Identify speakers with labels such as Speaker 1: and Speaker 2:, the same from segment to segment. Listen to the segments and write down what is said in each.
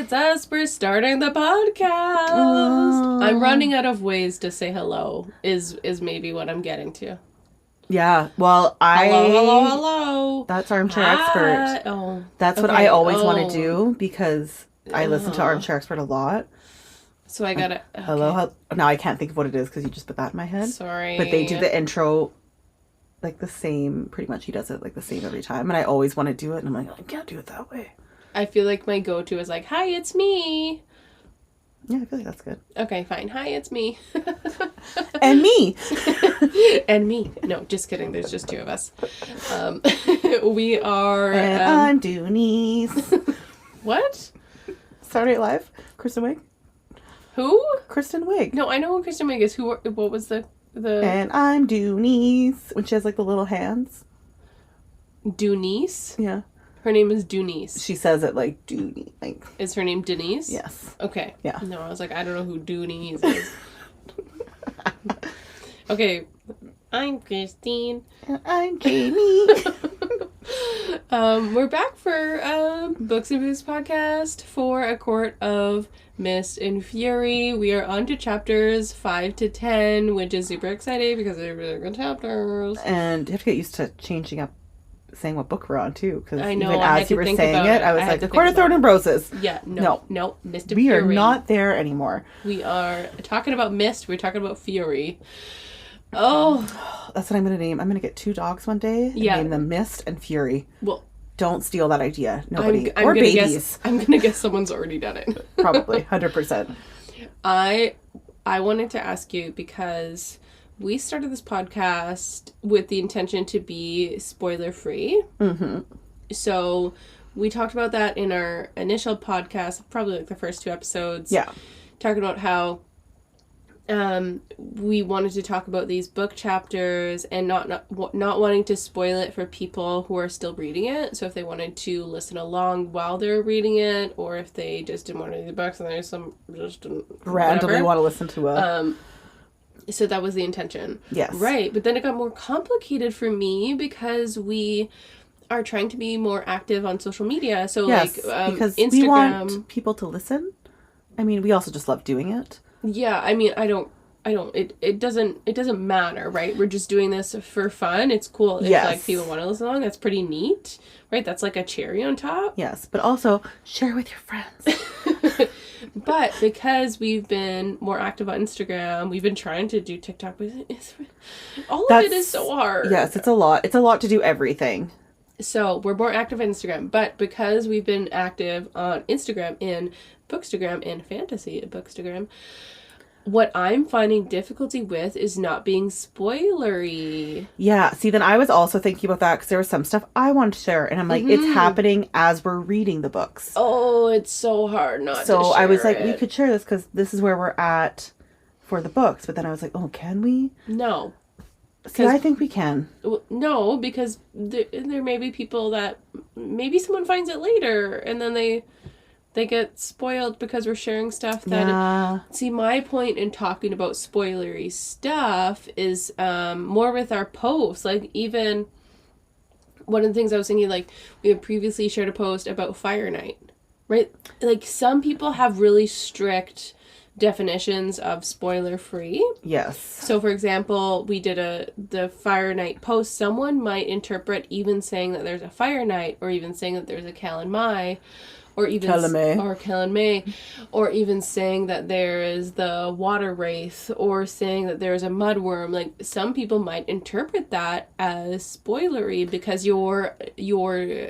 Speaker 1: it's us. We're starting the podcast. I'm running out of ways to say hello. Is maybe what I'm getting to.
Speaker 2: Yeah. Well,
Speaker 1: Hello.
Speaker 2: That's Armchair Expert.
Speaker 1: Oh,
Speaker 2: that's what I always want to do because I listen to Armchair Expert a lot.
Speaker 1: So I gotta. Okay.
Speaker 2: Hello. Now I can't think of what it is because you just put that in my head.
Speaker 1: Sorry.
Speaker 2: But they do the intro like the same. Pretty much, he does it like the same every time, and I always want to do it, and I'm like, I can't do it that way.
Speaker 1: I feel like my go-to is like, "Hi, it's me."
Speaker 2: Yeah, I feel like that's good.
Speaker 1: Okay, fine. Hi, it's me.
Speaker 2: And me.
Speaker 1: And me. No, just kidding. There's just two of us. We are...
Speaker 2: And I'm Doonies.
Speaker 1: What?
Speaker 2: Saturday Night Live? Kristen Wiig?
Speaker 1: Who?
Speaker 2: Kristen Wiig.
Speaker 1: No, I know who Kristen Wiig is. What was the...
Speaker 2: And I'm Doonies. When she has like the little hands.
Speaker 1: Dunice?
Speaker 2: Yeah.
Speaker 1: Her name is Dunice.
Speaker 2: She says it like Dooney. Like,
Speaker 1: is her name Denise?
Speaker 2: Yes.
Speaker 1: Okay.
Speaker 2: Yeah.
Speaker 1: No, I was like, I don't know who Dunice is. Okay. I'm Christine.
Speaker 2: And I'm Jamie.
Speaker 1: We're back for Books and Booze podcast for A Court of Mist and Fury. We are on to chapters 5 to 10, which is super exciting because they're really good chapters.
Speaker 2: And you have to get used to changing up saying what book we're on too, because
Speaker 1: I know,
Speaker 2: even
Speaker 1: I
Speaker 2: as
Speaker 1: had
Speaker 2: you
Speaker 1: to
Speaker 2: were
Speaker 1: think
Speaker 2: saying
Speaker 1: about
Speaker 2: it,
Speaker 1: it.
Speaker 2: I was
Speaker 1: I had
Speaker 2: like,
Speaker 1: to
Speaker 2: A Court of
Speaker 1: think about
Speaker 2: Thorn and Roses.
Speaker 1: Yeah, no, Mist and
Speaker 2: We
Speaker 1: Fury.
Speaker 2: are not there anymore.
Speaker 1: We are talking about Mist, we're talking about Fury. Oh.
Speaker 2: That's what I'm going to name. I'm going to get 2 dogs one day and name them Mist and Fury.
Speaker 1: Well,
Speaker 2: don't steal that idea. Nobody.
Speaker 1: I'm
Speaker 2: or
Speaker 1: gonna
Speaker 2: babies.
Speaker 1: I'm going to guess someone's already done it.
Speaker 2: Probably. 100%.
Speaker 1: I wanted to ask you because we started this podcast with the intention to be spoiler free.
Speaker 2: Mm-hmm.
Speaker 1: So we talked about that in our initial podcast, probably like the first 2 episodes.
Speaker 2: Yeah.
Speaker 1: Talking about how we wanted to talk about these book chapters and not wanting to spoil it for people who are still reading it. So if they wanted to listen along while they're reading it, or if they just didn't want to read the books and there's some just
Speaker 2: randomly want to listen to a...
Speaker 1: So that was the intention.
Speaker 2: Yes.
Speaker 1: Right. But then it got more complicated for me because we are trying to be more active on social media. So
Speaker 2: yes, because
Speaker 1: Instagram.
Speaker 2: We want people to listen. I mean, we also just love doing it.
Speaker 1: Yeah, I mean, it doesn't matter, right? We're just doing this for fun. It's cool if like people want to listen along. That's pretty neat, right? That's like a cherry on top.
Speaker 2: Yes, but also share with your friends.
Speaker 1: But because we've been more active on Instagram, we've been trying to do TikTok, but of it is so hard.
Speaker 2: Yes, it's a lot. It's a lot to do everything.
Speaker 1: So we're more active on Instagram, but because we've been active on Instagram and Bookstagram and Fantasy Bookstagram, what I'm finding difficulty with is not being spoilery. Yeah.
Speaker 2: See, then I was also thinking about that because there was some stuff I wanted to share, and I'm like, it's happening as we're reading the books.
Speaker 1: Oh, it's so hard not to share.
Speaker 2: So I was like, we could share this because this is where we're at for the books. But then I was like, oh, can we?
Speaker 1: No.
Speaker 2: See, I think we can.
Speaker 1: No, because there may be people that maybe someone finds it later and then they get spoiled because we're sharing stuff that...
Speaker 2: Yeah.
Speaker 1: See, my point in talking about spoilery stuff is more with our posts. Like, even one of the things I was thinking, like, we had previously shared a post about Fire Night, right? Like, some people have really strict definitions of spoiler free.
Speaker 2: Yes.
Speaker 1: So, for example, we did the Fire Night post. Someone might interpret even saying that there's a Fire Night, or even saying that there's a Calanmai, or even Calanmai, or even saying that there is the water wraith, or saying that there's a mudworm. Like, some people might interpret that as spoilery because you're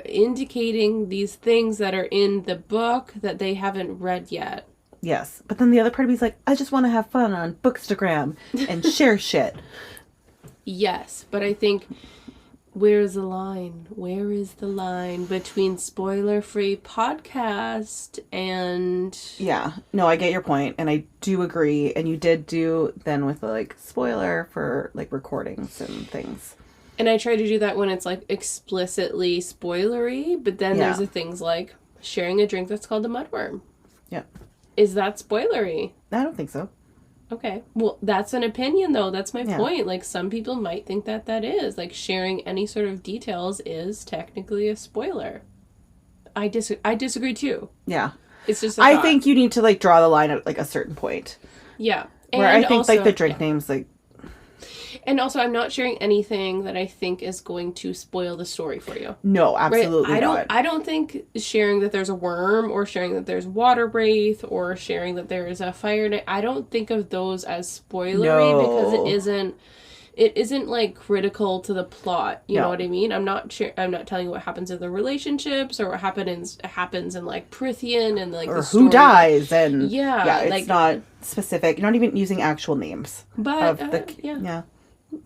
Speaker 1: indicating these things that are in the book that they haven't read yet.
Speaker 2: Yes, but then the other part of me is like, I just want to have fun on Bookstagram and share shit.
Speaker 1: Yes, but I think... Where's the line? Where is the line between spoiler-free podcast and...
Speaker 2: Yeah. No, I get your point, and I do agree. And you did do then with like spoiler for like recordings and things.
Speaker 1: And I try to do that when it's like explicitly spoilery, but then there's the things like sharing a drink that's called a mudworm.
Speaker 2: Yeah.
Speaker 1: Is that spoilery?
Speaker 2: I don't think so.
Speaker 1: Okay. Well, that's an opinion, though. That's my point. Like, some people might think that is. Like, sharing any sort of details is technically a spoiler. I disagree, too.
Speaker 2: Yeah.
Speaker 1: It's just a
Speaker 2: I
Speaker 1: thought.
Speaker 2: think you need to like draw the line at like a certain point.
Speaker 1: Yeah.
Speaker 2: Where I think also, like the drink names like.
Speaker 1: And also, I'm not sharing anything that I think is going to spoil the story for you.
Speaker 2: No, absolutely
Speaker 1: right?
Speaker 2: not.
Speaker 1: I don't think sharing that there's a worm or sharing that there's water wraith or sharing that there is a fire knight, I don't think of those as spoilery because it isn't like critical to the plot. You know what I mean? I'm not telling you what happens in the relationships or what happens in like Prithian and like
Speaker 2: or
Speaker 1: the story.
Speaker 2: who dies and
Speaker 1: yeah,
Speaker 2: it's
Speaker 1: like,
Speaker 2: not specific. You're not even using actual names.
Speaker 1: But
Speaker 2: of the, yeah.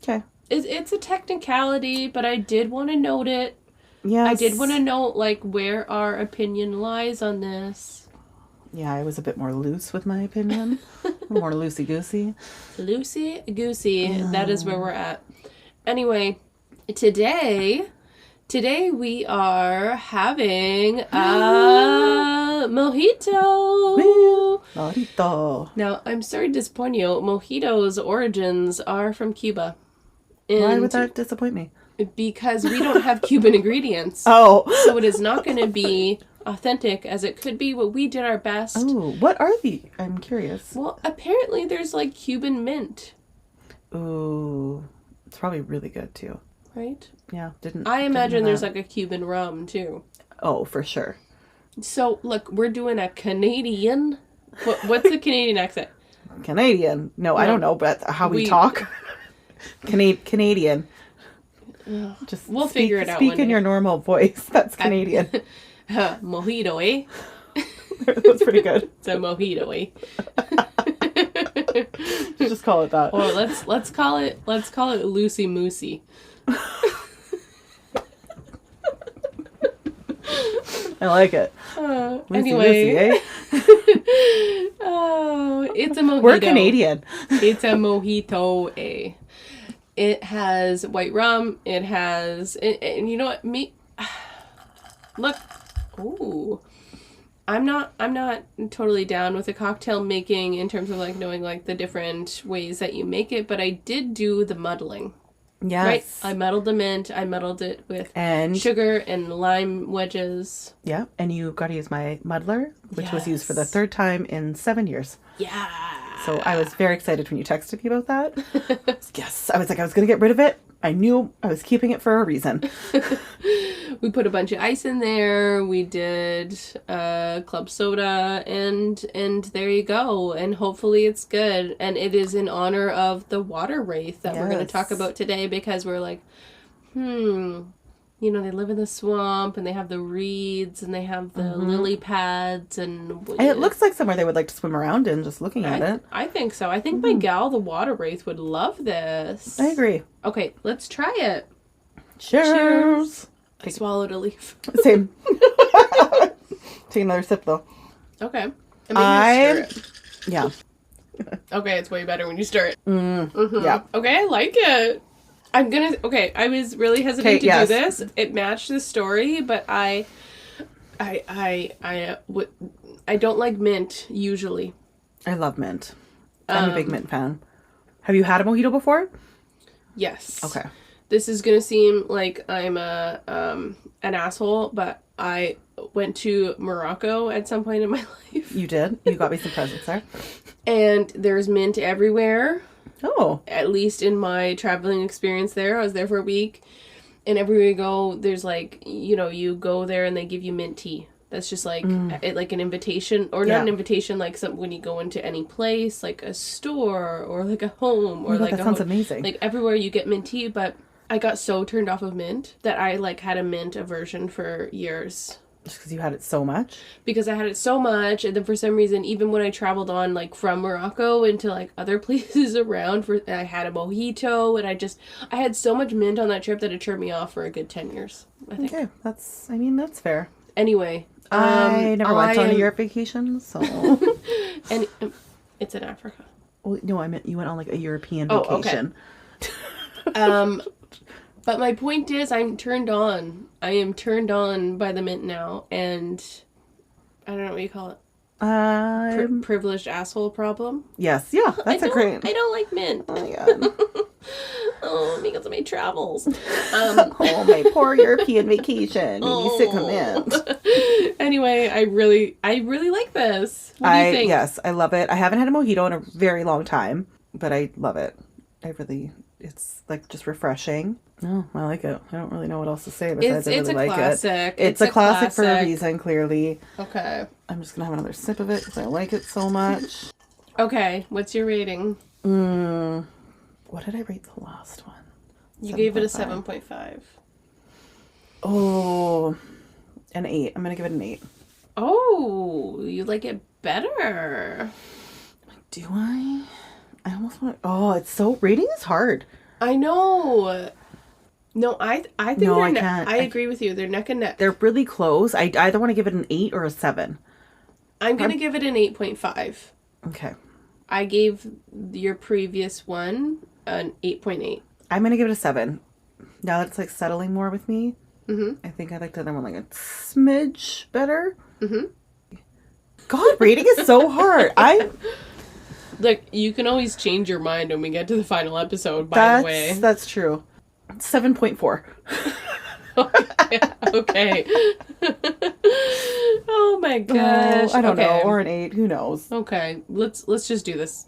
Speaker 2: Okay.
Speaker 1: It's a technicality, but I did want to note it.
Speaker 2: Yes.
Speaker 1: I did want to note like where our opinion lies on this.
Speaker 2: Yeah, I was a bit more loose with my opinion. More loosey-goosey.
Speaker 1: Loosey-goosey. Yeah. That is where we're at. Anyway, today we are having a mojito.
Speaker 2: Mojito.
Speaker 1: Now, I'm sorry to disappoint you. Mojito's origins are from Cuba.
Speaker 2: And why would that disappoint me?
Speaker 1: Because we don't have Cuban ingredients.
Speaker 2: Oh.
Speaker 1: So it is not going to be authentic as it could be, but we did our best.
Speaker 2: Oh, what are the? I'm curious.
Speaker 1: Well, apparently there's like Cuban mint.
Speaker 2: Ooh, it's probably really good too.
Speaker 1: Right?
Speaker 2: Yeah,
Speaker 1: I imagine there's like a Cuban rum too.
Speaker 2: Oh, for sure.
Speaker 1: So look, we're doing a Canadian. What's the Canadian accent?
Speaker 2: Canadian? No, I don't know, but how we talk. Canadian. Just
Speaker 1: we'll figure it out.
Speaker 2: Speak in your normal voice. That's Canadian.
Speaker 1: Mojito, eh?
Speaker 2: That's pretty good.
Speaker 1: It's a mojito, eh?
Speaker 2: Just call it that.
Speaker 1: Or let's call it Lucy Moosey.
Speaker 2: I like it.
Speaker 1: Anyway,
Speaker 2: eh?
Speaker 1: Oh, it's a mojito.
Speaker 2: We're Canadian.
Speaker 1: It's a mojito, eh? It has white rum. It has, and you know what? Look. Ooh. I'm not totally down with the cocktail making in terms of like knowing like the different ways that you make it, but I did do the muddling.
Speaker 2: Yes.
Speaker 1: Right? I muddled the mint. I muddled it with sugar and lime wedges. Yeah.
Speaker 2: And you got to use my muddler, which was used for the 3rd time in 7 years.
Speaker 1: Yeah.
Speaker 2: So I was very excited when you texted me about that. Yes. I was like, I was going to get rid of it. I knew I was keeping it for a reason.
Speaker 1: We put a bunch of ice in there. We did club soda, and there you go. And hopefully it's good. And it is in honor of the water wraith that we're going to talk about today, because we're like, you know, they live in the swamp and they have the reeds and they have the lily pads and
Speaker 2: it looks like somewhere they would like to swim around in, just looking at it.
Speaker 1: I think so. I think my gal, the water wraith, would love this.
Speaker 2: I agree.
Speaker 1: Okay, let's try it.
Speaker 2: Cheers.
Speaker 1: I swallowed a leaf.
Speaker 2: Same. Take another sip though.
Speaker 1: Okay. Stir it.
Speaker 2: Yeah.
Speaker 1: Okay, it's way better when you stir it.
Speaker 2: Yeah.
Speaker 1: Okay, I like it. I was really hesitant to do this. It matched the story, but I don't like mint usually.
Speaker 2: I love mint. I'm a big mint fan. Have you had a mojito before?
Speaker 1: Yes.
Speaker 2: Okay.
Speaker 1: This is gonna seem like I'm an asshole, but I went to Morocco at some point in my life.
Speaker 2: You did? You got me some presents there.
Speaker 1: And there's mint everywhere.
Speaker 2: Oh.
Speaker 1: At least in my traveling experience there. I was there for a week. And everywhere you go, there's like, you know, you go there and they give you mint tea. That's just like like an invitation, or not an invitation, like when you go into any place, like a store or like a home or like
Speaker 2: that sounds amazing.
Speaker 1: Like everywhere you get mint tea, but I got so turned off of mint that I like had a mint aversion for years.
Speaker 2: Just because you had it so much?
Speaker 1: Because I had it so much, and then for some reason, even when I traveled on, like, from Morocco into, like, other places around, I had a mojito, and I had so much mint on that trip that it turned me off for a good 10 years, I think.
Speaker 2: Okay, that's fair.
Speaker 1: Anyway.
Speaker 2: I never went on a Europe vacation, so...
Speaker 1: And it's in Africa.
Speaker 2: Well, no, I meant you went on, like, a European vacation.
Speaker 1: Okay. But my point is, I am turned on by the mint now, and I don't know what you call it. Privileged asshole problem.
Speaker 2: Yes, yeah, that's a great.
Speaker 1: I don't like mint.
Speaker 2: Oh my god.
Speaker 1: Oh, because of my travels.
Speaker 2: Oh, my poor European vacation. Made me sick of it.
Speaker 1: Anyway, I really like this. What do you think?
Speaker 2: Yes, I love it. I haven't had a mojito in a very long time, but I love it. It's like just refreshing. Oh, I like it. I don't really know what else to say besides I really like
Speaker 1: classic.
Speaker 2: it. It's a classic for a reason, clearly.
Speaker 1: Okay.
Speaker 2: I'm just going to have another sip of it because I like it so much.
Speaker 1: Okay, what's your rating?
Speaker 2: What did I rate the last one?
Speaker 1: You gave it a 7.5.
Speaker 2: Oh, an 8. I'm going to give it an 8.
Speaker 1: Oh, you like it better.
Speaker 2: Do I? I almost want to... Oh, it's so... Rating is hard.
Speaker 1: I know. No, I think
Speaker 2: no,
Speaker 1: they're
Speaker 2: I can't.
Speaker 1: I agree with you. They're neck and neck.
Speaker 2: They're really close. I either want to give it an 8 or a 7.
Speaker 1: I'm going to give it an 8.5.
Speaker 2: Okay.
Speaker 1: I gave your previous one an 8.8.
Speaker 2: I'm going to give it a 7. Now that it's like settling more with me,
Speaker 1: I
Speaker 2: think I like the other one like a smidge better.
Speaker 1: Mm-hmm.
Speaker 2: God, rating is so hard.
Speaker 1: Look, you can always change your mind when we get to the final episode, by the way.
Speaker 2: That's true. 7.4.
Speaker 1: Okay. Oh my gosh.
Speaker 2: I don't know. Or an 8. Who knows?
Speaker 1: Okay. Let's just do this.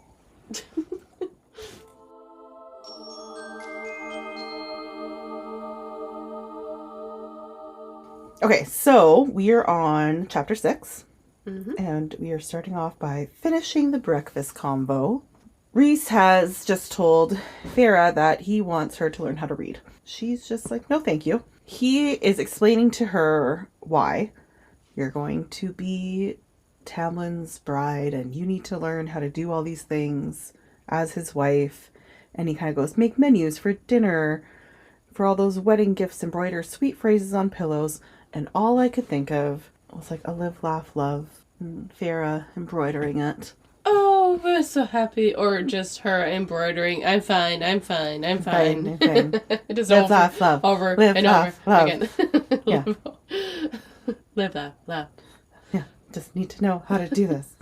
Speaker 2: Okay, so we are on chapter 6. And we are starting off by finishing the breakfast convo. Rhys has just told Feyre that he wants her to learn how to read. She's just like, no, thank you. He is explaining to her why. You're going to be Tamlin's bride and you need to learn how to do all these things as his wife. And he kind of goes, make menus for dinner, for all those wedding gifts, embroider sweet phrases on pillows. And all I could think of was like a live, laugh, love. And Feyre embroidering it.
Speaker 1: Oh, we're so happy. Or just her embroidering, I'm fine. It is
Speaker 2: live,
Speaker 1: over,
Speaker 2: laugh, love.
Speaker 1: Over
Speaker 2: live,
Speaker 1: and
Speaker 2: laugh,
Speaker 1: over
Speaker 2: love.
Speaker 1: again.
Speaker 2: Yeah.
Speaker 1: Live, laugh, laugh.
Speaker 2: Yeah, just need to know how to do this.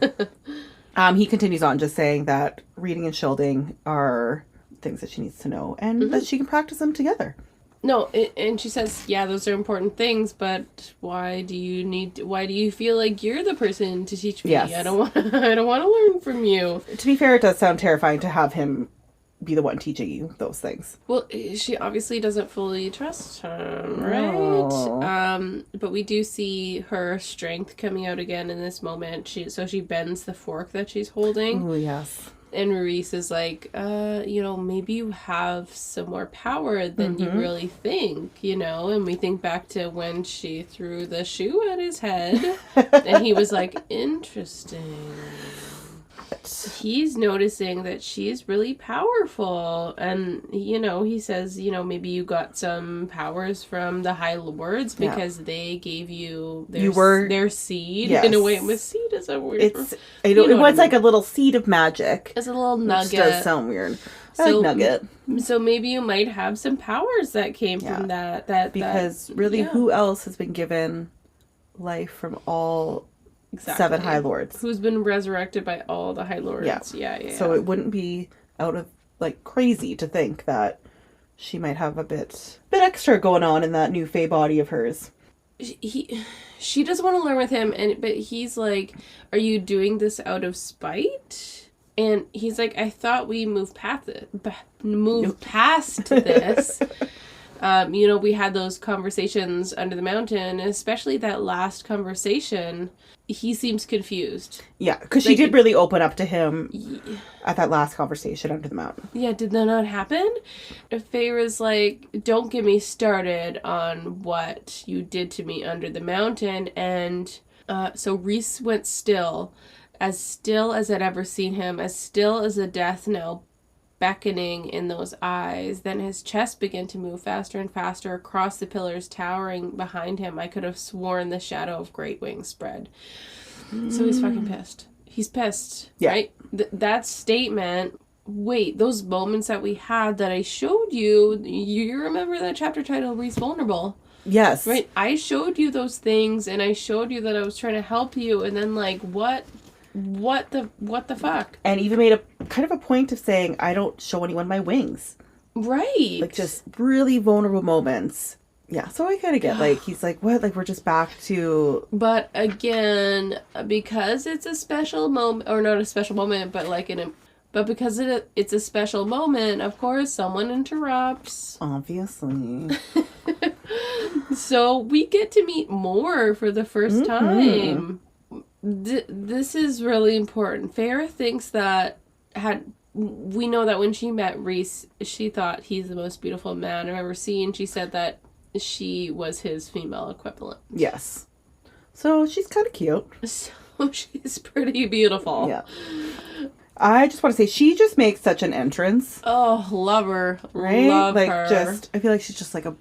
Speaker 2: He continues on just saying that reading and shielding are things that she needs to know and that she can practice them together.
Speaker 1: No, and she says, yeah, those are important things, but why do you feel like you're the person to teach me?
Speaker 2: Yes.
Speaker 1: I don't want to learn from you.
Speaker 2: To be fair, it does sound terrifying to have him be the one teaching you those things.
Speaker 1: Well, she obviously doesn't fully trust him, right?
Speaker 2: No.
Speaker 1: But we do see her strength coming out again in this moment. She bends the fork that she's holding.
Speaker 2: Oh, yes.
Speaker 1: And Rhys is like, maybe you have some more power than you really think, And we think back to when she threw the shoe at his head. And he was like, interesting. He's noticing that she's really powerful. And, he says, maybe you got some powers from the High Lords because they gave you their seed.
Speaker 2: Yes.
Speaker 1: In a way, it was seed is a weird.
Speaker 2: It was like a little seed of magic.
Speaker 1: It's a little nugget.
Speaker 2: Which does sound weird. I like nugget.
Speaker 1: So maybe you might have some powers that came from that.
Speaker 2: Because really, who else has been given life from all 7 High Lords?
Speaker 1: Who's been resurrected by all the High Lords. Yeah. So
Speaker 2: it wouldn't be out of crazy to think that she might have a bit extra going on in that new Fae body of hers.
Speaker 1: She doesn't want to learn with him, but he's like, "Are you doing this out of spite?" And he's like, "I thought we moved past this." We had those conversations under the mountain, especially that last conversation. He seems confused.
Speaker 2: Yeah, because she did really open up to him at that last conversation under the mountain.
Speaker 1: Yeah, did that not happen? Feyre's like, don't get me started on what you did to me under the mountain. And so Rhys went still as I'd ever seen him, as still as a death knell beckoning in those eyes. Then his chest began to move faster and faster across the pillars towering behind him. I could have sworn the shadow of Great Wings spread. So he's fucking pissed. He's pissed, right? That statement, wait, those moments that we had that I showed you remember that chapter title, Rhys Vulnerable?
Speaker 2: Yes.
Speaker 1: Right? I showed you those things, and I showed you that I was trying to help you, and then, what the fuck?
Speaker 2: And even made a kind of a point of saying, I don't show anyone my wings.
Speaker 1: Right.
Speaker 2: Like, just really vulnerable moments. Yeah, so I kind of get, like, he's like, what? Like, we're just back to...
Speaker 1: But again, because it's a special moment, or not a special moment, but like but because it's a special moment, of course, someone interrupts.
Speaker 2: Obviously.
Speaker 1: So we get to meet Mor for the first time. This is really important. Feyre thinks that we know that when she met Rhys, she thought he's the most beautiful man I've ever seen. She said that she was his female equivalent.
Speaker 2: Yes. So she's kind of cute.
Speaker 1: So she's pretty beautiful.
Speaker 2: Yeah. I just want to say she just makes such an entrance.
Speaker 1: Oh, love her.
Speaker 2: Right?
Speaker 1: Love
Speaker 2: like,
Speaker 1: her.
Speaker 2: I feel like she's just like a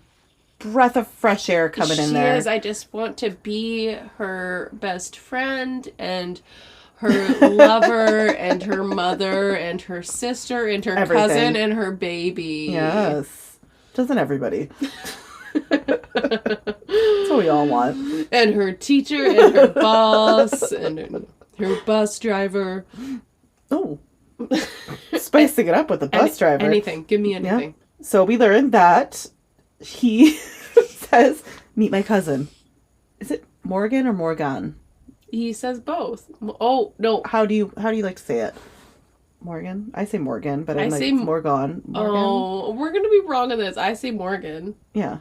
Speaker 2: breath of fresh air coming in there.
Speaker 1: She is. I just want to be her best friend and her lover and her mother and her sister and her cousin and her baby.
Speaker 2: Yes. Doesn't everybody? That's what we all want.
Speaker 1: And her teacher and her boss and her bus driver.
Speaker 2: Oh. Spicing it up with the bus driver.
Speaker 1: Anything. Give me anything.
Speaker 2: Yeah. So we learned that he says, meet my cousin. Is it Morgan or Morgan?
Speaker 1: He says both. Oh, no.
Speaker 2: How do you like to say it? Morgan? I say Morgan, but I say Morgan.
Speaker 1: Oh, we're going to be wrong on this. I say Morgan.
Speaker 2: Yeah.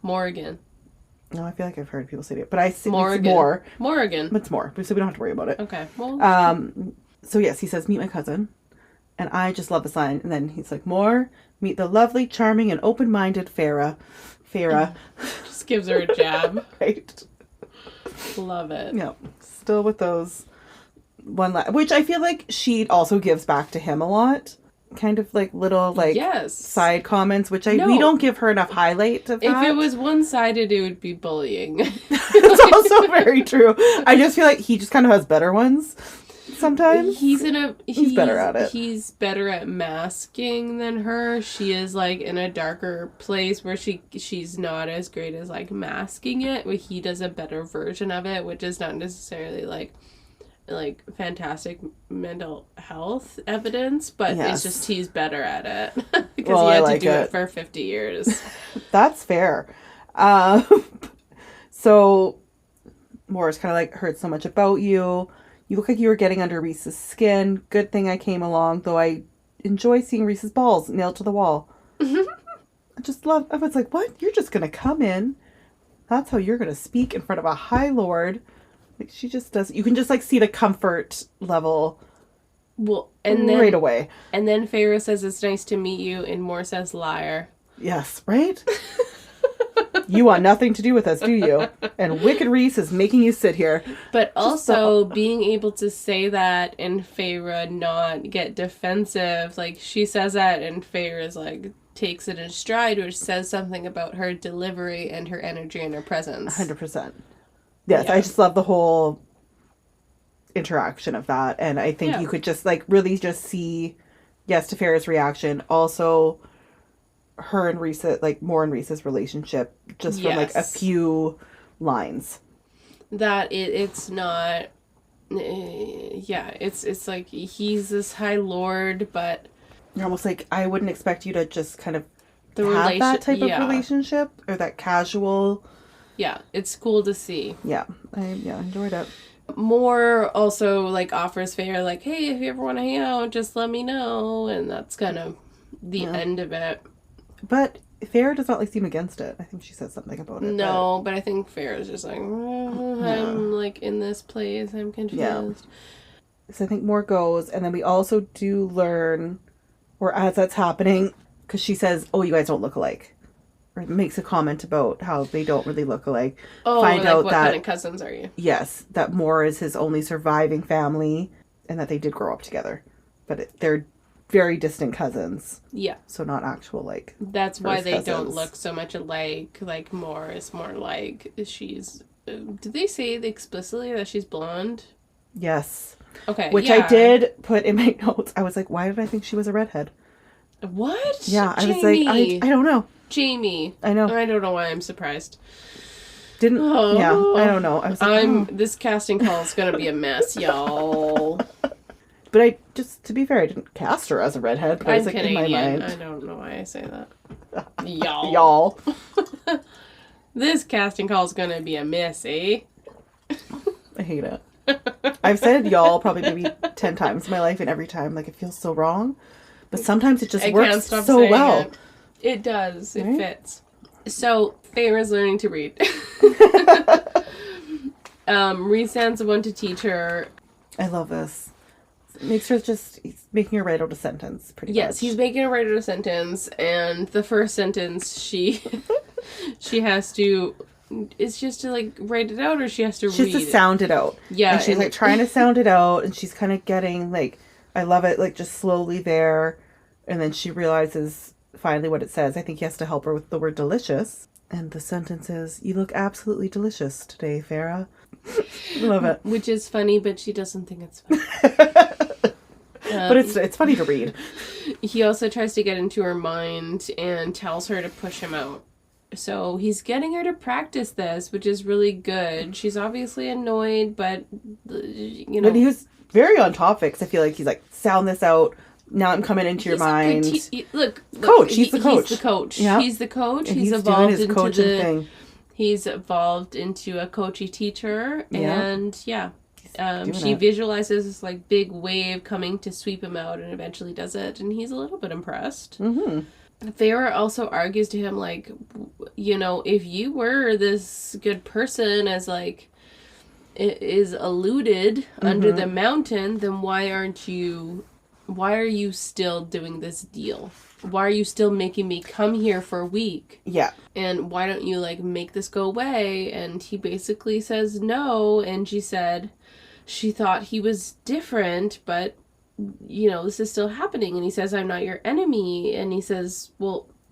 Speaker 1: Morgan.
Speaker 2: No, I feel like I've heard people say it, but I say
Speaker 1: Morgan.
Speaker 2: It's more.
Speaker 1: Morgan.
Speaker 2: It's more, so we don't have to worry about it.
Speaker 1: Okay. Well.
Speaker 2: So yes, he says, meet my cousin. And I just love the sign. And then he's like, Mor, meet the lovely, charming, and open-minded Feyre.
Speaker 1: Just gives her a jab.
Speaker 2: Right.
Speaker 1: Love it.
Speaker 2: Yeah. Still with those which I feel like she also gives back to him a lot. Kind of like little side comments, which we don't give her enough highlight of that.
Speaker 1: If it was one-sided, it would be bullying.
Speaker 2: It's also very true. I just feel like he just kind of has better ones sometimes.
Speaker 1: He's
Speaker 2: better at it.
Speaker 1: He's better at masking than her. She is like in a darker place where she's not as great as like masking it, where he does a better version of it, which is not necessarily like fantastic mental health evidence, but it's just he's better at it because he had to do it for 50 years.
Speaker 2: That's fair. So Mor's kind of like, heard so much about you. You look like you were getting under Rhys's skin. Good thing I came along, though I enjoy seeing Rhys's balls nailed to the wall. I was like, what? You're just gonna come in? That's how you're gonna speak in front of a high lord? Like, she just does. You can just like see the comfort level.
Speaker 1: Well, and then
Speaker 2: right away.
Speaker 1: And then Feyre says it's nice to meet you, and Mor says liar.
Speaker 2: Yes, right? You want nothing to do with us, do you? And wicked Rhys is making you sit here.
Speaker 1: But also being able to say that and Feyre not get defensive. Like, she says that and Feyre is like, takes it in stride, which says something about her delivery and her energy and her presence.
Speaker 2: 100%. Yes, yeah. I just love the whole interaction of that. And I think you could just like really just see, yes, to Feyre's reaction. Also, her and Rhys, like Mor and Rhys's relationship, just from like a few lines.
Speaker 1: That it's not, it's like he's this high lord, but
Speaker 2: you're almost like, I wouldn't expect you to just kind of have that type of relationship or that casual.
Speaker 1: Yeah, it's cool to see.
Speaker 2: Yeah, I enjoyed it.
Speaker 1: Mor also like offers Feyre like, hey, if you ever want to hang out, just let me know, and that's kind of the end of it.
Speaker 2: But Feyre does not like seem against it. I think she said something about it.
Speaker 1: No, but I think Feyre is just like, I'm like in this place, I'm confused. Yeah.
Speaker 2: So I think Mor goes, and then we also do learn, or as that's happening, because she says, oh, you guys don't look alike. Or makes a comment about how they don't really look alike.
Speaker 1: Oh, find out what kind of cousins are you?
Speaker 2: Yes, that Mor is his only surviving family, and that they did grow up together. But they're very distant cousins.
Speaker 1: Yeah.
Speaker 2: So not actual, like,
Speaker 1: that's why they don't look so much alike. Like, Mor is more like, she's... did they say explicitly that she's blonde?
Speaker 2: Yes.
Speaker 1: Okay,
Speaker 2: which I did put in my notes. I was like, why did I think she was a redhead?
Speaker 1: What?
Speaker 2: Yeah, I was like, I don't know.
Speaker 1: Jamie.
Speaker 2: I know.
Speaker 1: I don't know why I'm surprised.
Speaker 2: Yeah, I don't know. I was like,
Speaker 1: this casting call is gonna be a mess, y'all.
Speaker 2: But to be fair, I didn't cast her as a redhead, but I was like, in my mind.
Speaker 1: I don't know why I say that. Y'all.
Speaker 2: Y'all.
Speaker 1: This casting call is gonna be a miss, eh?
Speaker 2: I hate it. I've said y'all probably maybe 10 times in my life, and every time, like, it feels so wrong. But sometimes it just works so well.
Speaker 1: It does. It fits. So, Feyre's learning to read. Rhysand's the one to teach her.
Speaker 2: I love this. Makes her he's making her write out a sentence, pretty much.
Speaker 1: Yes, he's making her write out a sentence, and the first sentence she has to, it's just to, like, write it out, or she has to read it?
Speaker 2: She has to sound it out.
Speaker 1: Yeah.
Speaker 2: And she's, like, trying to sound it out, and she's kind of getting, like, I love it, like, just slowly there, and then she realizes finally what it says. I think he has to help her with the word delicious. And the sentence is, "You look absolutely delicious today, Feyre." Love it.
Speaker 1: Which is funny, but she doesn't think it's funny.
Speaker 2: But it's funny to read.
Speaker 1: He also tries to get into her mind and tells her to push him out. So he's getting her to practice this, which is really good. She's obviously annoyed, but, you know.
Speaker 2: But he was very on topic, 'cause I feel like he's like, sound this out. Now I'm coming into your mind.
Speaker 1: Look,
Speaker 2: coach. He's the coach.
Speaker 1: He's the coach.
Speaker 2: Yeah.
Speaker 1: He's the coach.
Speaker 2: And he's evolved doing his coaching thing.
Speaker 1: He's evolved into a coachy teacher, and she
Speaker 2: it.
Speaker 1: visualizes this, like, big wave coming to sweep him out, and eventually does it, and he's a little bit impressed.
Speaker 2: Mm-hmm.
Speaker 1: Feyre also argues to him, like, you know, if you were this good person, as, like, it is alluded under the mountain, then why are you still doing this deal? Why are you still making me come here for a week?
Speaker 2: Yeah.
Speaker 1: And why don't you, like, make this go away? And he basically says no, and she said she thought he was different, but, you know, this is still happening. And he says, I'm not your enemy. And he says,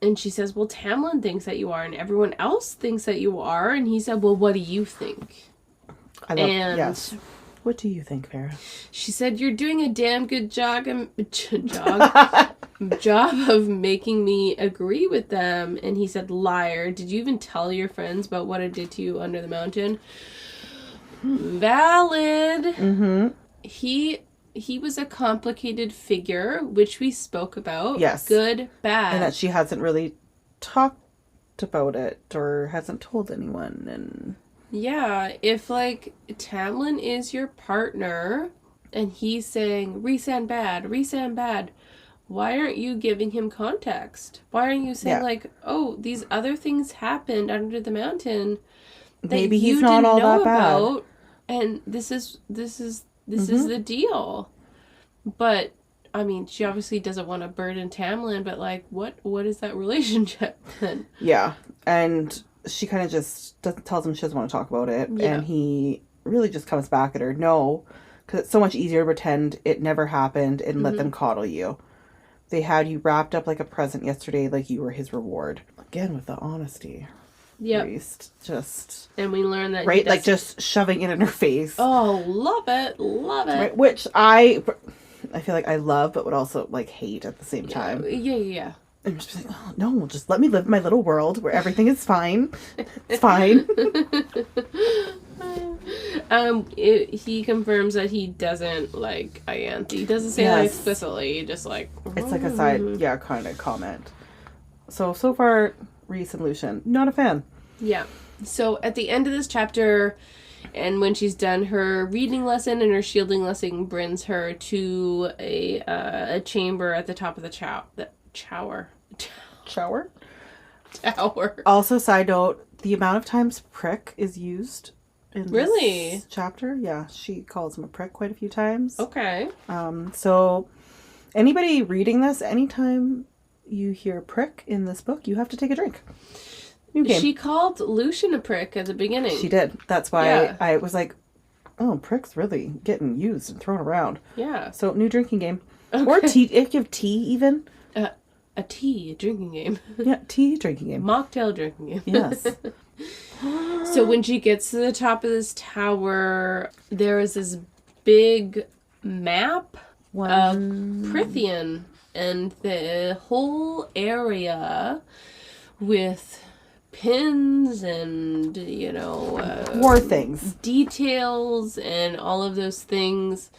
Speaker 1: and she says, well, Tamlin thinks that you are, and everyone else thinks that you are. And he said, well, what do you think?
Speaker 2: Yes. What do you think, Feyre?
Speaker 1: She said, you're doing a damn good job of making me agree with them. And he said, liar, did you even tell your friends about what I did to you under the mountain? Valid.
Speaker 2: Mm-hmm.
Speaker 1: He was a complicated figure, which we spoke about.
Speaker 2: Yes.
Speaker 1: Good, bad.
Speaker 2: And that she hasn't really talked about it or hasn't told anyone. And
Speaker 1: yeah, if, like, Tamlin is your partner and he's saying, Rhysand bad, why aren't you giving him context? Why aren't you saying, like, oh, these other things happened under the mountain that
Speaker 2: maybe
Speaker 1: you
Speaker 2: he's not
Speaker 1: didn't
Speaker 2: all
Speaker 1: know
Speaker 2: that bad.
Speaker 1: about, and this is the deal. But, I mean, she obviously doesn't want to burden Tamlin, but, like, what is that relationship then?
Speaker 2: Yeah, and she kind of just tells him she doesn't want to talk about it, and he really just comes back at her. No, because it's so much easier to pretend it never happened and let them coddle you. They had you wrapped up like a present yesterday, like you were his reward. Again, with the honesty.
Speaker 1: Yep.
Speaker 2: Just...
Speaker 1: And we learn that...
Speaker 2: Right, like just shoving it in her face.
Speaker 1: Oh, love it.
Speaker 2: Right, which I feel like I love, but would also, like, hate at the same time.
Speaker 1: Yeah.
Speaker 2: I'm just like, oh, no, just let me live my little world where everything is fine. It's fine.
Speaker 1: He confirms that he doesn't like Ianthe. He doesn't say that explicitly. He just, like...
Speaker 2: It's like a side, kind of comment. So far, Rhys and Lucien, not a fan.
Speaker 1: Yeah. So at the end of this chapter, and when she's done her reading lesson and her shielding lesson, brings her to a chamber at the top of the tower. Also, side note, the amount of times prick is used in this chapter. Yeah, she calls him a prick quite a few times. Okay.
Speaker 2: So anybody reading this, anytime you hear prick in this book, you have to take a drink. New game.
Speaker 1: She called Lucien a prick at the beginning.
Speaker 2: She did. That's why I was like, oh, prick's really getting used and thrown around.
Speaker 1: Yeah.
Speaker 2: So, new drinking game. Okay. Or tea, if you have tea even.
Speaker 1: A drinking game.
Speaker 2: Yeah, tea drinking game.
Speaker 1: Mocktail drinking game.
Speaker 2: Yes.
Speaker 1: So when she gets to the top of this tower, there is this big map of Prythian, and the whole area with pins and,
Speaker 2: war things.
Speaker 1: Details and all of those things.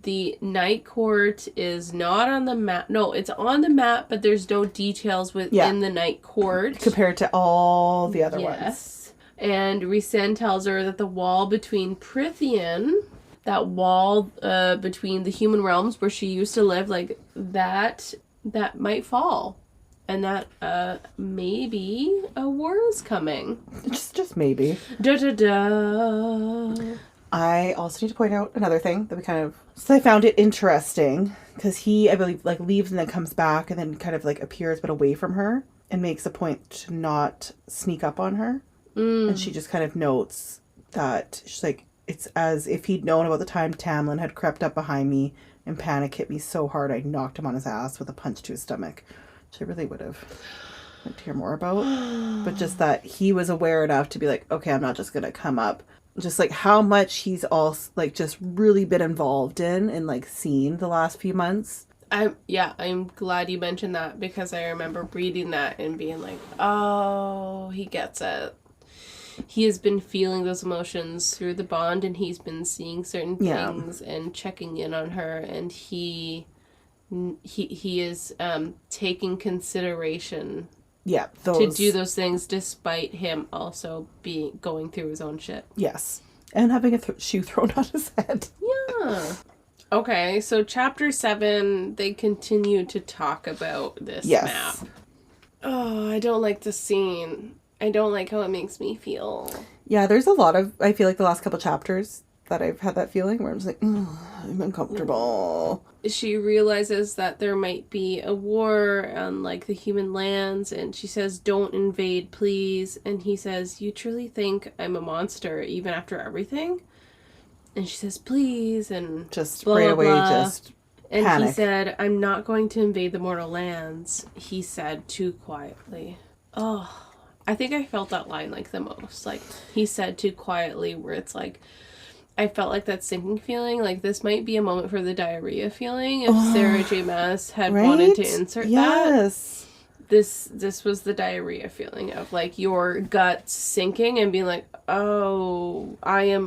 Speaker 1: the Night Court is not on the map. No, it's on the map, but there's no details within the Night Court.
Speaker 2: Compared to all the other ones.
Speaker 1: And Rhysand tells her that the wall between Prythian, that wall between the human realms where she used to live, like, that might fall. And that maybe a war is coming.
Speaker 2: Just maybe.
Speaker 1: Da-da-da.
Speaker 2: I also need to point out another thing that so I found it interesting because he, I believe, like leaves and then comes back and then kind of like appears but away from her and makes a point to not sneak up on her. And she just kind of notes that she's like, it's as if he'd known about the time Tamlin had crept up behind me and panic hit me so hard I knocked him on his ass with a punch to his stomach. Which I really would have liked to hear more about. But just that he was aware enough to be like, okay, I'm not just going to come up. Just like how much he's all like just really been involved in and like seen the last few months.
Speaker 1: I'm glad you mentioned that because I remember reading that and being like, oh, he gets it. He has been feeling those emotions through the bond and he's been seeing certain things and checking in on her, and he is taking consideration to do those things despite him also going through his own shit.
Speaker 2: Yes. And having a shoe thrown on his head.
Speaker 1: Yeah. Okay, so chapter 7, they continue to talk about this map. Oh, I don't like the scene. I don't like how it makes me feel. Yeah,
Speaker 2: there's a lot of, I feel like the last couple chapters that I've had that feeling where I'm just like, I'm uncomfortable.
Speaker 1: She realizes that there might be a war on, like, the human lands, and she says, don't invade, please. And he says, you truly think I'm a monster even after everything? And she says, please, and
Speaker 2: just
Speaker 1: blah,
Speaker 2: right
Speaker 1: blah,
Speaker 2: away,
Speaker 1: blah.
Speaker 2: just
Speaker 1: and
Speaker 2: panic.
Speaker 1: He said, I'm not going to invade the mortal lands, he said too quietly. Oh, I think I felt that line, like, the most. Like, he said too quietly, where it's like, I felt like that sinking feeling. Like, this might be a moment for the diarrhea feeling if Sarah J. Maas had wanted to insert that. This was the diarrhea feeling of, like, your gut sinking and being like, oh,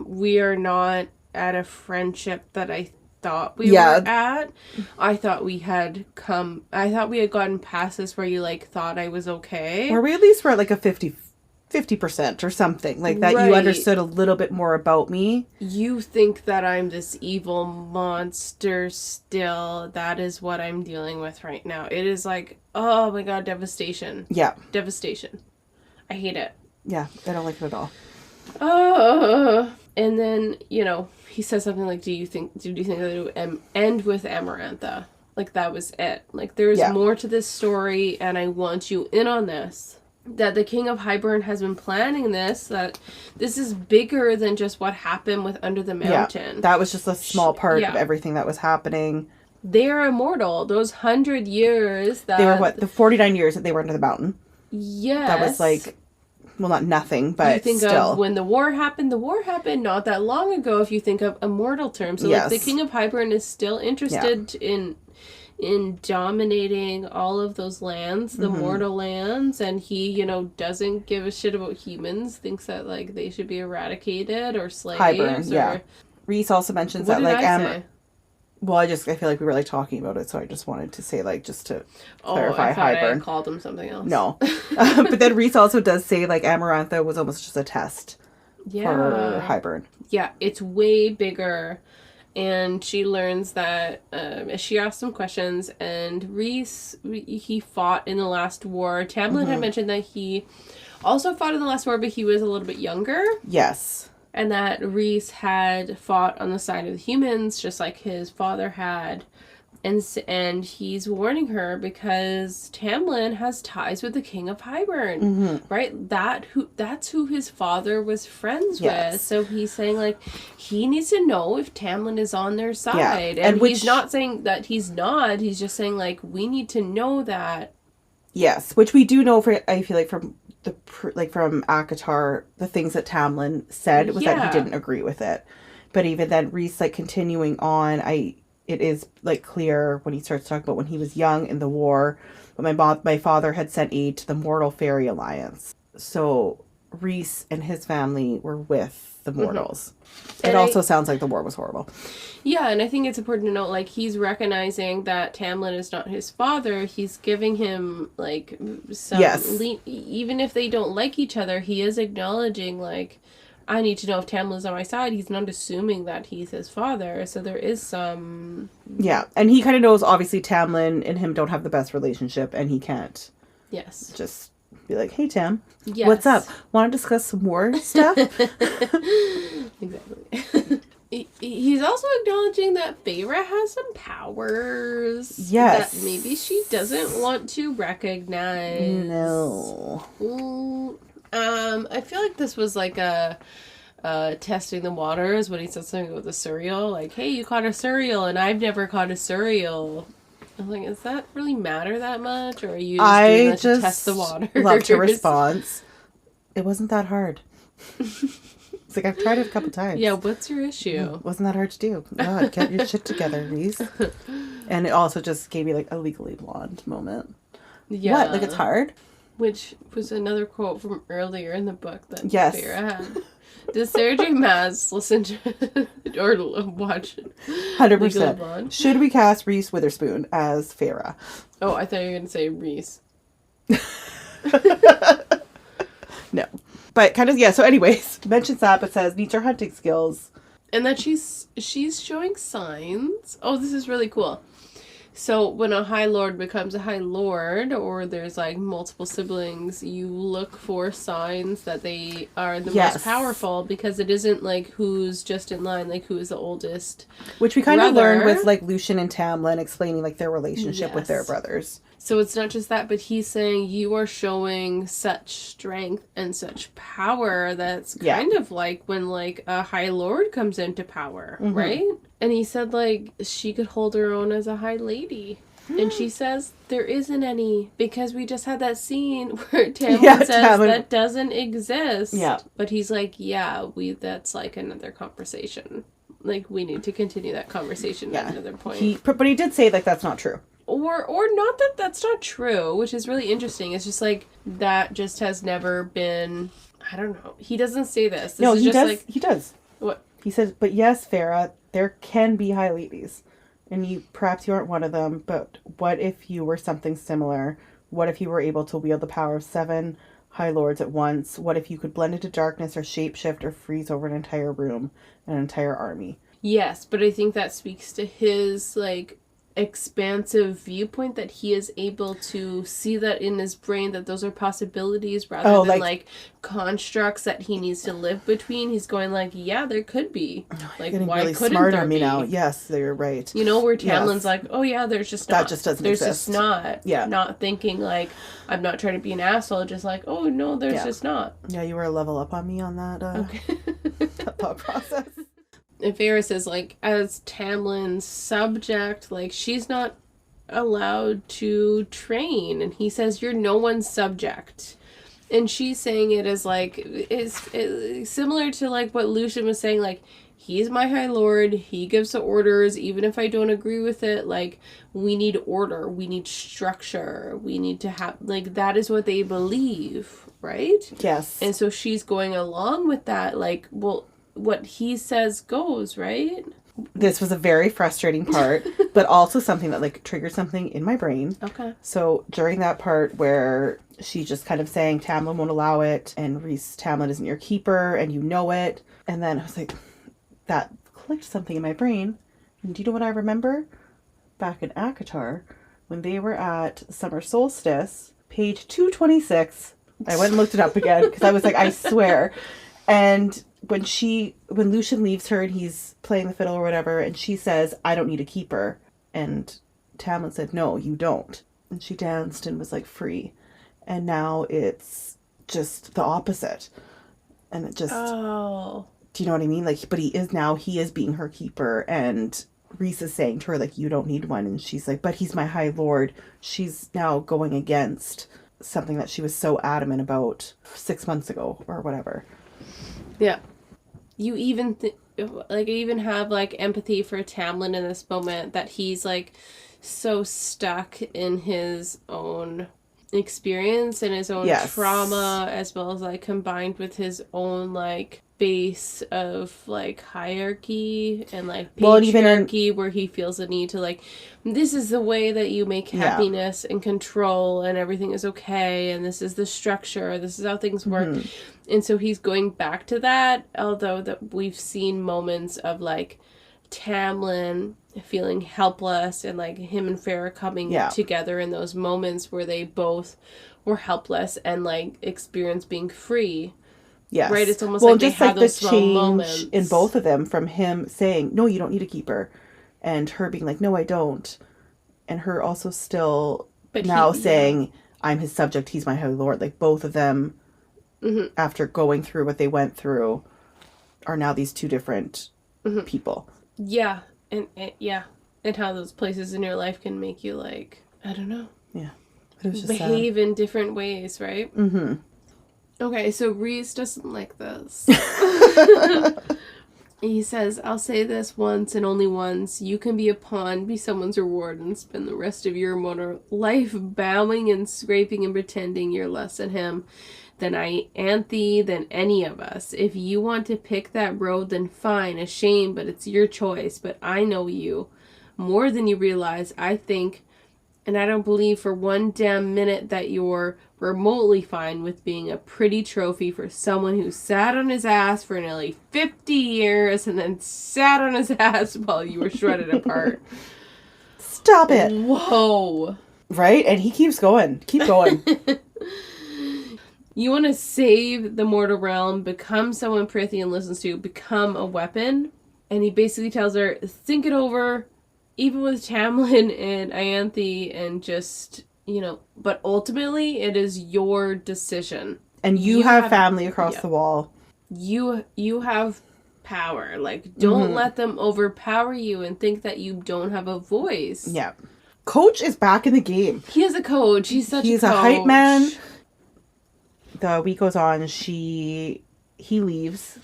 Speaker 1: we are not at a friendship that I thought we were at. I thought we had gotten past this where you, like, thought I was okay.
Speaker 2: Or we at least were at, like, a 50% or something like that. You understood a little bit more about me.
Speaker 1: You think that I'm this evil monster still. That is what I'm dealing with right now. It is like, oh my god, devastation.
Speaker 2: Yeah.
Speaker 1: Devastation. I hate it.
Speaker 2: Yeah, I don't like it at all.
Speaker 1: And then, he says something like, do you think that it would end with Amarantha? Like, that was it. Like, there's more to this story, and I want you in on this. That the King of Hybern has been planning this, that this is bigger than just what happened with Under the Mountain.
Speaker 2: Yeah, that was just a small part of everything that was happening.
Speaker 1: They're immortal. Those 100 years that...
Speaker 2: They were the 49 years that they were under the mountain.
Speaker 1: Yes.
Speaker 2: That was like, well, not nothing, but
Speaker 1: you think
Speaker 2: still.
Speaker 1: Of when the war happened not that long ago if you think of immortal terms. So like the King of Hybern is still interested in dominating all of those lands, the mortal lands, and he, doesn't give a shit about humans, thinks that, like, they should be eradicated or slaves.
Speaker 2: Hybern, Rhys also mentions that, like, well, I feel like we were, like, talking about it, so I just wanted to say, like, just to clarify Hybern.
Speaker 1: I called him something else.
Speaker 2: No. But then Rhys also does say, like, Amarantha was almost just a test for Hybern.
Speaker 1: Yeah, it's way bigger. And she learns that, she asks some questions, and Rhys, he fought in the last war. Tamlin had mentioned that he also fought in the last war, but he was a little bit younger.
Speaker 2: Yes. And
Speaker 1: that Rhys had fought on the side of the humans, just like his father had. And he's warning her because Tamlin has ties with the King of Hybern, right? That's who his father was friends with. So he's saying, like, he needs to know if Tamlin is on their side. Yeah. And he's not saying that he's not. He's just saying, like, we need to know that.
Speaker 2: Yes, which we do know, I feel like, from from ACOTAR, the things that Tamlin said was that he didn't agree with it. But even then, Rhys, like, continuing on, it is, like, clear when he starts talking about when he was young in the war, but my father had sent aid to the Mortal Fairy Alliance. So Rhys and his family were with the mortals. It also sounds like the war was horrible.
Speaker 1: Yeah, and I think it's important to note, like, he's recognizing that Tamlin is not his father. He's giving him, like, some...
Speaker 2: Yes.
Speaker 1: Even if they don't like each other, he is acknowledging, like, I need to know if Tamlin's on my side. He's not assuming that he's his father, so there is some...
Speaker 2: Yeah, and he kind of knows, obviously, Tamlin and him don't have the best relationship, and he can't...
Speaker 1: Yes.
Speaker 2: Just be like, hey, Tam,
Speaker 1: yes.
Speaker 2: What's up? Want to discuss some war stuff?
Speaker 1: Exactly. He's also acknowledging that Feyre has some powers.
Speaker 2: Yes.
Speaker 1: That maybe she doesn't want to recognize.
Speaker 2: No.
Speaker 1: I feel like this was like a testing the waters when he said something about the Suriel. Like, hey, you caught a Suriel and I've never caught a Suriel. I was like, does that really matter that much? Or are you just doing that to test the waters?
Speaker 2: Loved her response. It wasn't that hard. It's like, I've tried it a couple times.
Speaker 1: Yeah, what's your issue?
Speaker 2: It wasn't that hard to do. God, get your shit together, Rhys. And it also just gave me like a Legally Blonde moment. Yeah. What? Like, it's hard?
Speaker 1: Which was another quote from earlier in the book that
Speaker 2: Feyre
Speaker 1: had. Does Sarah J. Maas listen to or watch
Speaker 2: 100%. Should we cast Reese Witherspoon as Feyre?
Speaker 1: Oh, I thought you were going to say Reese.
Speaker 2: No. But kind of, yeah, so anyways, mentions that, but says, needs her hunting skills.
Speaker 1: And that she's showing signs. Oh, this is really cool. So when a High Lord becomes a High Lord, or there's like multiple siblings, you look for signs that they are the most powerful, because it isn't like who's just in line, like who is the oldest.
Speaker 2: Which we kind of learned with like Lucien and Tamlin explaining like their relationship with their brothers.
Speaker 1: So it's not just that, but he's saying you are showing such strength and such power that's kind of like when like a High Lord comes into power, right? And he said like she could hold her own as a High Lady. And she says there isn't any, because we just had that scene where Tamlin says that doesn't exist. Yeah. But he's like, that's like another conversation. Like we need to continue that conversation at another point.
Speaker 2: But he did say like that's not true.
Speaker 1: Or not that that's not true, which is really interesting. It's just like that just has never been, I don't know. He doesn't say this.
Speaker 2: No,
Speaker 1: he
Speaker 2: does.
Speaker 1: Like,
Speaker 2: he does.
Speaker 1: What?
Speaker 2: He says, but yes, Feyre, there can be High Ladies. And perhaps you aren't one of them, but what if you were something similar? What if you were able to wield the power of 7 High Lords at once? What if you could blend into darkness or shapeshift or freeze over an entire room, an entire army?
Speaker 1: Yes, but I think that speaks to his, like, expansive viewpoint, that he is able to see that in his brain, that those are possibilities rather than like constructs that he needs to live between. He's going like, yeah, there could be. Like, why really couldn't smart there on me be? Now.
Speaker 2: Yes, they're right.
Speaker 1: You know, where Tamlin's like, oh yeah, there's just not.
Speaker 2: That just doesn't exist.
Speaker 1: There's just not. Yeah. Not thinking like, I'm not trying to be an asshole, just like, oh no, there's just not.
Speaker 2: Yeah, you were a level up on me on that, that thought process.
Speaker 1: And Feyre says, like, as Tamlin's subject, like, she's not allowed to train. And he says, you're no one's subject. And she's saying it as, like, it's similar to, like, what Lucien was saying, like, he's my High Lord, he gives the orders, even if I don't agree with it, like, we need order, we need structure, we need to have, like, that is what they believe, right?
Speaker 2: Yes.
Speaker 1: And so she's going along with that, like, well, what he says goes, right?
Speaker 2: This was a very frustrating part, but also something that like triggered something in my brain.
Speaker 1: Okay.
Speaker 2: So during that part where she's just kind of saying Tamlin won't allow it, and Rhys, Tamlin isn't your keeper, and you know it, and then I was like, that clicked something in my brain. And do you know what I remember? Back in ACOTAR, when they were at Summer Solstice, page 226. I went and looked it up again because I was like, I swear. And when Lucien leaves her and he's playing the fiddle or whatever, and she says, I don't need a keeper. And Tamlin said, no, you don't. And she danced and was like free. And now it's just the opposite. And it just... Oh. Do you know what I mean? Like, but he is being her keeper. And Rhys is saying to her, like, you don't need one. And she's like, but he's my High Lord. She's now going against something that she was so adamant about 6 months ago or whatever.
Speaker 1: Yeah. You even, I even have, like, empathy for Tamlin in this moment, that he's, like, so stuck in his own experience and his own trauma, as well as like combined with his own like base of like hierarchy and like patriarchy, where he feels the need to like, this is the way that you make happiness and control and everything is okay, and this is the structure, this is how things work. And so he's going back to that, although that we've seen moments of like Tamlin feeling helpless and like him and Feyre coming together in those moments where they both were helpless and like experience being free.
Speaker 2: Yes.
Speaker 1: Right? It's almost like just they have those small moments.
Speaker 2: In both of them, from him saying, no, you don't need to keep her, and her being like, no, I don't. And her also still saying, I'm his subject, he's my High Lord. Like, both of them, after going through what they went through, are now these two different people.
Speaker 1: Yeah. And how those places in your life can make you, like, I don't know.
Speaker 2: Yeah. But it was just
Speaker 1: behave in different ways, right? Mm-hmm. Okay, so Rhys doesn't like this. He says, I'll say this once and only once. You can be a pawn, be someone's reward, and spend the rest of your immortal life bowing and scraping and pretending you're less than him, than Ianthe, than any of us. If you want to pick that road, then fine, a shame, but it's your choice. But I know you more than you realize. I think, and I don't believe for one damn minute that you're remotely fine with being a pretty trophy for someone who sat on his ass for nearly 50 years and then sat on his ass while you were shredded apart.
Speaker 2: Stop it.
Speaker 1: Whoa.
Speaker 2: Right? And he keeps going. Keep going.
Speaker 1: You want to save the mortal realm, become someone Prythian listens to, become a weapon. And he basically tells her, think it over, even with Tamlin and Ianthe, and just, you know, but ultimately it is your decision.
Speaker 2: And you have family across the wall.
Speaker 1: You have power. Like, don't let them overpower you and think that you don't have a voice.
Speaker 2: Yeah. Coach is back in the game.
Speaker 1: He is a coach. He's a
Speaker 2: hype man. The week goes on. He leaves,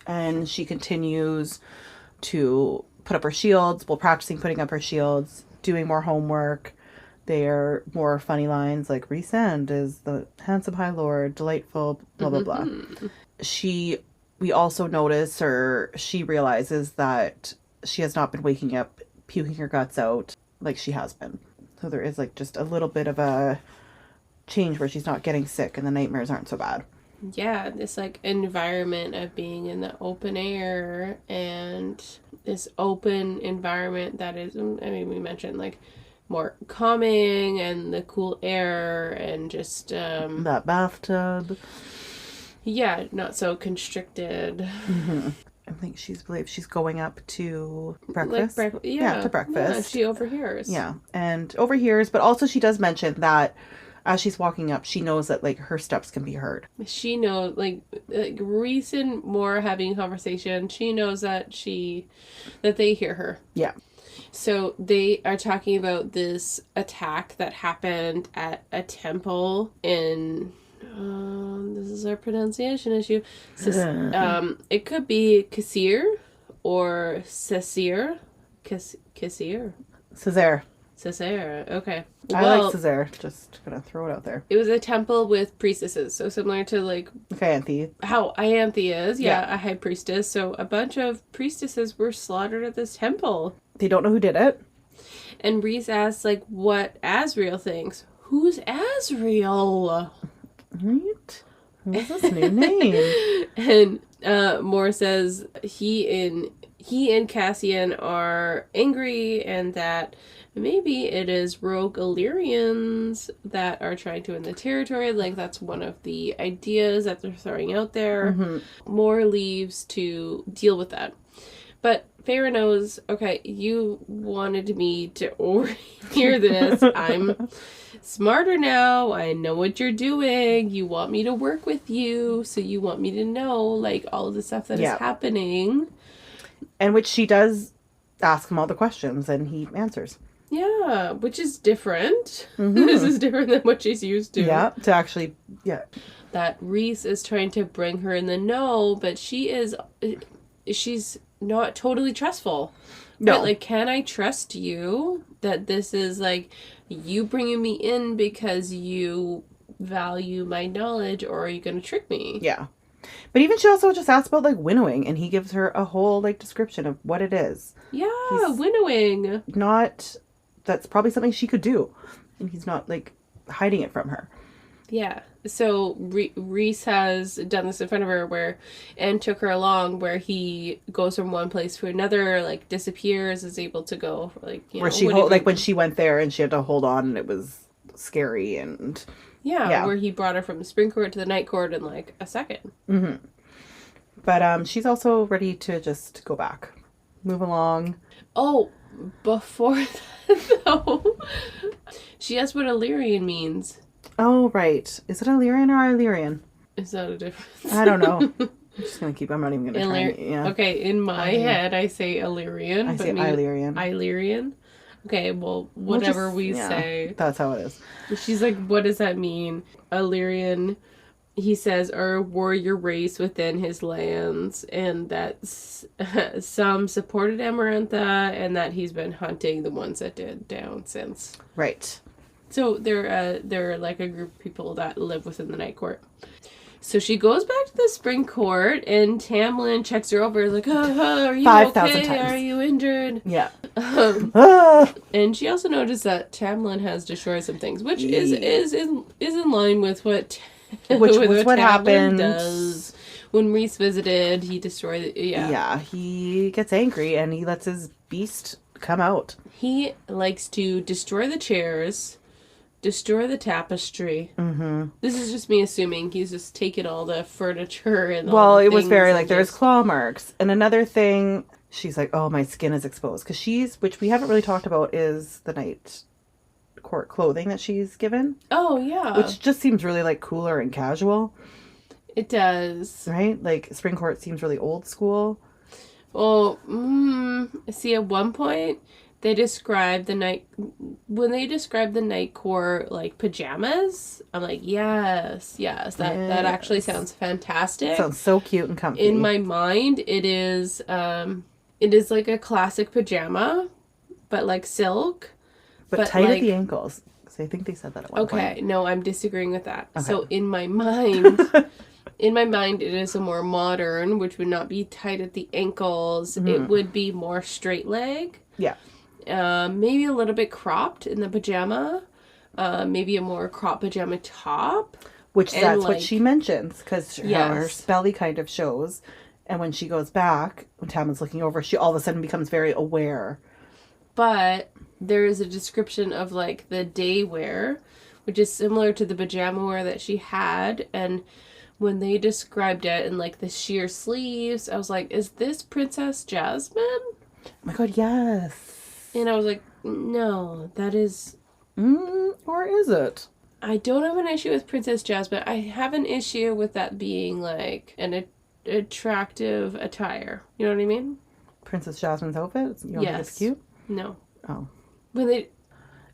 Speaker 2: and she continues to put up her shields. Well, practicing putting up her shields, doing more homework. There are more funny lines like, Rhysand is the handsome High Lord, delightful, blah, blah, blah. We also notice, or she realizes that she has not been waking up, puking her guts out like she has been. So there is like just a little bit of a change where she's not getting sick and the nightmares aren't so bad.
Speaker 1: Yeah, this like environment of being in the open air and this open environment that is, I mean, we mentioned like more calming and the cool air and just
Speaker 2: that bathtub.
Speaker 1: Yeah, not so constricted.
Speaker 2: I think she's going up to breakfast.
Speaker 1: Like
Speaker 2: to breakfast.
Speaker 1: Yeah, she overhears.
Speaker 2: Yeah, and overhears, but also she does mention that as she's walking up, she knows that like her steps can be heard.
Speaker 1: She knows, like Rhys and Mor having a conversation. She knows that they hear her.
Speaker 2: Yeah.
Speaker 1: So they are talking about this attack that happened at a temple in. This is our pronunciation issue. It could be Caesir or Cesir. Caesir. Caesar. Okay.
Speaker 2: I like Caesar. Just gonna throw it out there.
Speaker 1: It was a temple with priestesses, so similar to like
Speaker 2: Ianthe.
Speaker 1: How Ianthe is, a high priestess. So a bunch of priestesses were slaughtered at this temple.
Speaker 2: They don't know who did it.
Speaker 1: And Rhys asks like what Asriel thinks. Who's Asriel?
Speaker 2: Right? What's his new name?
Speaker 1: And Mor says he and Cassian are angry and that maybe it is rogue Illyrians that are trying to win the territory. Like, that's one of the ideas that they're throwing out there. Mor leaves to deal with that. But Feyre knows, okay, you wanted me to overhear this. I'm smarter now. I know what you're doing. You want me to work with you. So you want me to know, like, all of the stuff that is happening.
Speaker 2: And which she does ask him all the questions, and he answers.
Speaker 1: Yeah, which is different. This is different than what she's used to.
Speaker 2: Yeah, to actually,
Speaker 1: That Rhys is trying to bring her in the know, but she's not totally trustful.
Speaker 2: No.
Speaker 1: Right? Like, can I trust you that this is, like, you bringing me in because you value my knowledge, or are you going to trick me?
Speaker 2: Yeah. But even she also just asks about, like, winnowing, and he gives her a whole, like, description of what it is.
Speaker 1: Yeah, winnowing.
Speaker 2: That's probably something she could do. And he's not, like, hiding it from her.
Speaker 1: Yeah. So Rhys has done this in front of her and took her along, where he goes from one place to another, like, disappears, is able to go, like,
Speaker 2: when she went there and she had to hold on and it was scary and...
Speaker 1: Yeah, where he brought her from the spring court to the night court in, like, a second.
Speaker 2: Mm-hmm. But she's also ready to just go back. Move along.
Speaker 1: Oh, before that, though, she asked what Illyrian means.
Speaker 2: Oh, right. Is it Illyrian or Illyrian?
Speaker 1: Is that a difference?
Speaker 2: I don't know. I'm just going to keep... I'm not even going to try. Yeah.
Speaker 1: Okay, in my head, I say Illyrian.
Speaker 2: I say Illyrian.
Speaker 1: Illyrian? Okay, well, whatever we say.
Speaker 2: That's how it is.
Speaker 1: She's like, what does that mean? Illyrian, he says, are a warrior race within his lands, and that some supported Amarantha, and that he's been hunting the ones that did down since.
Speaker 2: Right.
Speaker 1: So they're like a group of people that live within the night court. So she goes back to the spring court, and Tamlin checks her over, like, are you
Speaker 2: 5,000
Speaker 1: okay?
Speaker 2: times.
Speaker 1: Are you injured?
Speaker 2: Yeah.
Speaker 1: And she also noticed that Tamlin has destroyed some things, which is in line with what
Speaker 2: what happened
Speaker 1: does. When Rhys visited, he destroyed it.
Speaker 2: Yeah, he gets angry and he lets his beast come out.
Speaker 1: He likes to destroy the chairs, destroy the tapestry.
Speaker 2: Mm-hmm.
Speaker 1: This is just me assuming he's just taken all the furniture and
Speaker 2: all the it was very, like, there's claw marks. And another thing, she's like, oh, my skin is exposed. Because which we haven't really talked about, is the night court clothing that she's given.
Speaker 1: Oh, yeah.
Speaker 2: Which just seems really, like, cooler and casual.
Speaker 1: It does.
Speaker 2: Right? Like, spring court seems really old school.
Speaker 1: Well, see, at one point... When they describe the night court, like, pajamas, I'm like, yes, that actually sounds fantastic.
Speaker 2: Sounds so cute and comfy.
Speaker 1: In my mind, it is like a classic pajama, but like silk.
Speaker 2: But tight at the ankles. So I think they said that at one point.
Speaker 1: Okay, no, I'm disagreeing with that.
Speaker 2: Okay.
Speaker 1: So in my mind, it is a more modern, which would not be tight at the ankles. Mm-hmm. It would be more straight leg.
Speaker 2: Yeah.
Speaker 1: Maybe a little bit cropped in the pajama. Maybe a more cropped pajama top.
Speaker 2: Which that's like, what she mentions, because her belly kind of shows. And when she goes back, when Tamlin's looking over, she all of a sudden becomes very aware.
Speaker 1: But there is a description of, like, the day wear, which is similar to the pajama wear that she had. And when they described it in, like, the sheer sleeves, I was like, is this Princess Jasmine?
Speaker 2: Oh my god, yes.
Speaker 1: And I was like, no, that is...
Speaker 2: or is it?
Speaker 1: I don't have an issue with Princess Jasmine. I have an issue with that being, like, an attractive attire. You know what I mean?
Speaker 2: Princess Jasmine's outfit? You don't think it's cute?
Speaker 1: No.
Speaker 2: Oh.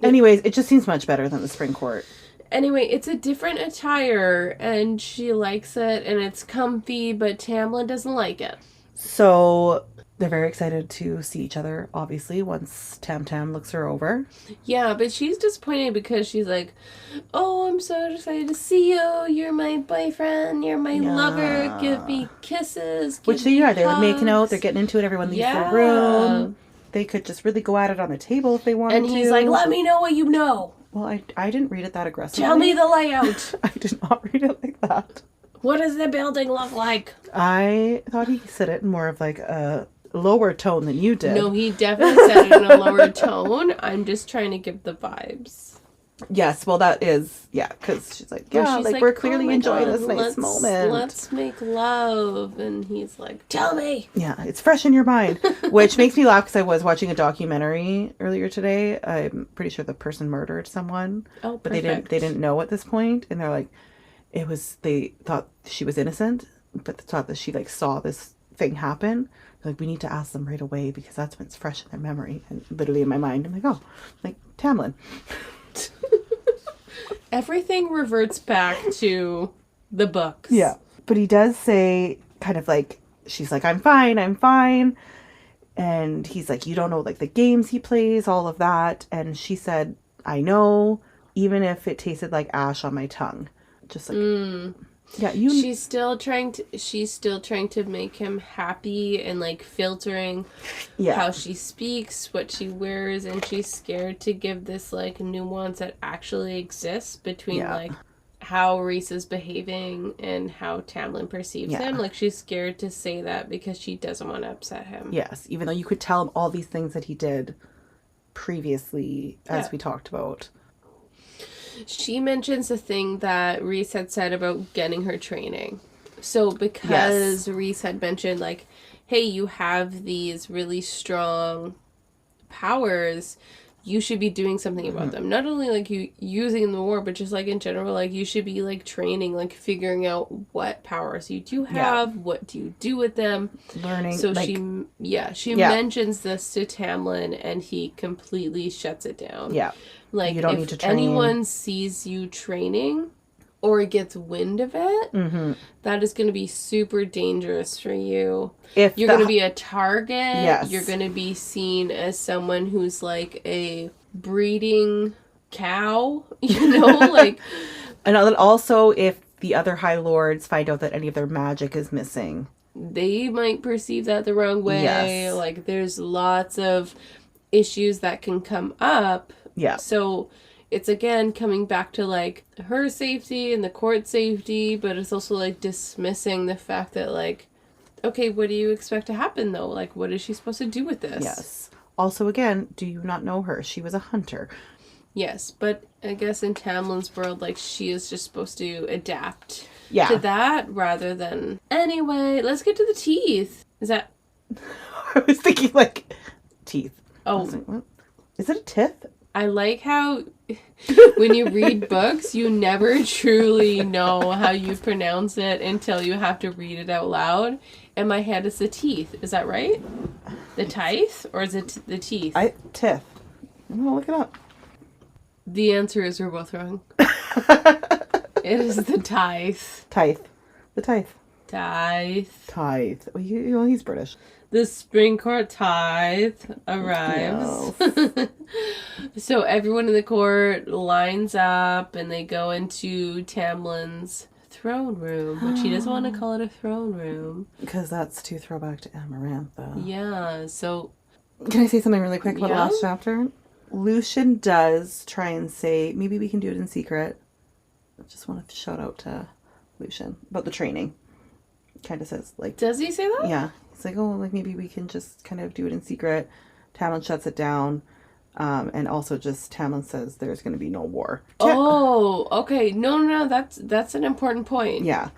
Speaker 1: Anyways,
Speaker 2: it just seems much better than the spring court.
Speaker 1: Anyway, it's a different attire, and she likes it, and it's comfy, but Tamlin doesn't like it.
Speaker 2: So... they're very excited to see each other, obviously, once Tam looks her over.
Speaker 1: Yeah, but she's disappointed because she's like, oh, I'm so excited to see you. You're my boyfriend. You're my lover. Give me kisses.
Speaker 2: Which they are. They're making out. They're getting into it. Everyone leaves the room. They could just really go at it on the table if they wanted to.
Speaker 1: And he's like, let me know what you know.
Speaker 2: Well, I didn't read it that aggressively.
Speaker 1: Tell me the layout.
Speaker 2: I did not read it like that.
Speaker 1: What does the building look like?
Speaker 2: I thought he said it in more of like a... lower tone than you did.
Speaker 1: No, he definitely said it in a lower tone. I'm just trying to give the vibes.
Speaker 2: Yes, well, that is, because she's like, we're clearly enjoying this nice moment.
Speaker 1: Let's make love. And he's like, tell me.
Speaker 2: Yeah, it's fresh in your mind. Which makes me laugh because I was watching a documentary earlier today. I'm pretty sure the person murdered someone.
Speaker 1: Oh,
Speaker 2: but
Speaker 1: perfect.
Speaker 2: they didn't know at this point. And they're like, they thought she was innocent, but they thought that she, like, saw this thing happen. Like, we need to ask them right away because that's when it's fresh in their memory. And literally in my mind, I'm like, oh, like Tamlin.
Speaker 1: Everything reverts back to the books.
Speaker 2: Yeah. But he does say kind of like, she's like, I'm fine. And he's like, you don't know, like, the games he plays, all of that. And she said, I know, even if it tasted like ash on my tongue. Just like, yeah,
Speaker 1: She's still trying to make him happy and like filtering how she speaks, what she wears, and she's scared to give this like nuance that actually exists between like how Rhys is behaving and how Tamlin perceives him. Like, she's scared to say that because she doesn't want to upset him.
Speaker 2: Yes, even though you could tell him all these things that he did previously, as we talked about.
Speaker 1: She mentions the thing that Rhys had said about getting her training. So because Rhys had mentioned, like, hey, you have these really strong powers, you should be doing something about them. Not only, like, you using in the war, but just, like, in general, like, you should be, like, training, like, figuring out what powers you do have, what do you do with them.
Speaker 2: Learning.
Speaker 1: So like, she mentions this to Tamlin, and he completely shuts it down. Yeah. Like, you don't need to train. If anyone sees you training or gets wind of it, that is going to be super dangerous for you. If you're going to be a target, you're going to be seen as someone who's like a breeding cow, you know? Like,
Speaker 2: and also, if the other High Lords find out that any of their magic is missing,
Speaker 1: they might perceive that the wrong way. Yes. Like, there's lots of issues that can come up. Yeah. So it's again coming back to like her safety and the court safety, but it's also like dismissing the fact that like, okay, what do you expect to happen though? Like, what is she supposed to do with this?
Speaker 2: Yes. Also, again, do you not know her? She was a hunter.
Speaker 1: Yes, but I guess in Tamlin's world, like, she is just supposed to adapt to that rather than... Anyway, let's get to the teeth. Is that...
Speaker 2: I was thinking, like, teeth.
Speaker 1: Oh.
Speaker 2: Like, what? Is it a tith?
Speaker 1: I like how when you read books, you never truly know how you pronounce it until you have to read it out loud. In my head, it's the teeth. Is that right? The tithe? Or is it the teeth?
Speaker 2: Tith. I'm going to look it up.
Speaker 1: The answer is we're both wrong. It is the tithe.
Speaker 2: Tithe. The tithe.
Speaker 1: Tithe.
Speaker 2: Well, he's British.
Speaker 1: The Spring Court tithe arrives. Yes. So everyone in the court lines up and they go into Tamlin's throne room, which he doesn't want to call it a throne room.
Speaker 2: Because that's too throwback to Amarantha.
Speaker 1: Yeah, so...
Speaker 2: Can I say something really quick about the last chapter? Lucien does try and say, maybe we can do it in secret. I just wanted to shout out to Lucien about the training. Kind of says, like...
Speaker 1: Does he say that?
Speaker 2: Yeah. It's like, oh, like, maybe we can just kind of do it in secret. Tamlin shuts it down. And also just Tamlin says there's going to be no war.
Speaker 1: Oh, okay. No, that's an important point.
Speaker 2: Yeah.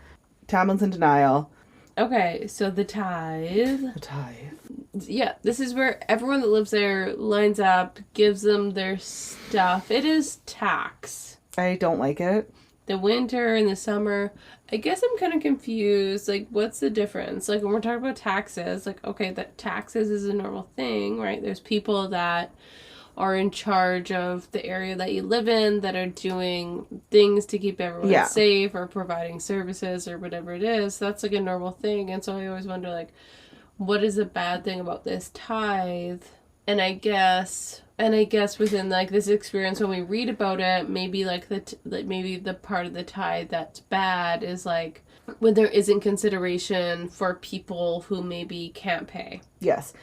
Speaker 2: Tamlin's in denial.
Speaker 1: Okay, so the tithe.
Speaker 2: The tithe.
Speaker 1: Yeah, this is where everyone that lives there lines up, gives them their stuff. It is tax.
Speaker 2: I don't like it.
Speaker 1: The winter and the summer. I guess I'm kind of confused. Like, what's the difference? Like, when we're talking about taxes, like, okay, that taxes is a normal thing, right? There's people that are in charge of the area that you live in that are doing things to keep everyone safe or providing services or whatever it is. So that's like a normal thing. And so I always wonder, like, what is the bad thing about this tithe? And I guess within like this experience when we read about it, maybe like maybe the part of the tithe that's bad is like when there isn't consideration for people who maybe can't pay.
Speaker 2: Yes,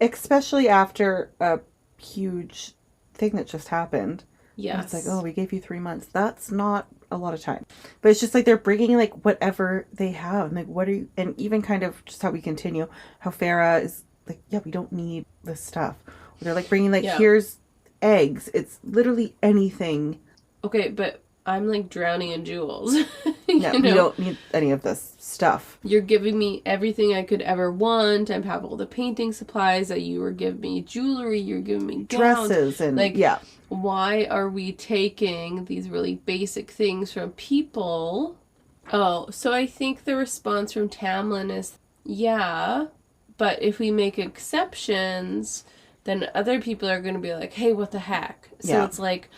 Speaker 2: especially after a huge thing that just happened.
Speaker 1: Yes,
Speaker 2: it's like, oh, we gave you 3 months. That's not a lot of time, but it's just like they're bringing like whatever they have. And, like, what are you? And even kind of just how we continue, how Farah is like, yeah, we don't need this stuff. They're like bringing like, here's eggs. It's literally anything.
Speaker 1: Okay, but I'm like drowning in jewels.
Speaker 2: Yeah, you don't need any of this stuff.
Speaker 1: You're giving me everything I could ever want. I have all the painting supplies that you were giving me, jewelry, you're giving me gowns.
Speaker 2: Dresses and
Speaker 1: like, why are we taking these really basic things from people? Oh, so I think the response from Tamlin is, yeah, but if we make exceptions, then other people are going to be like, hey, what the heck? So it's like,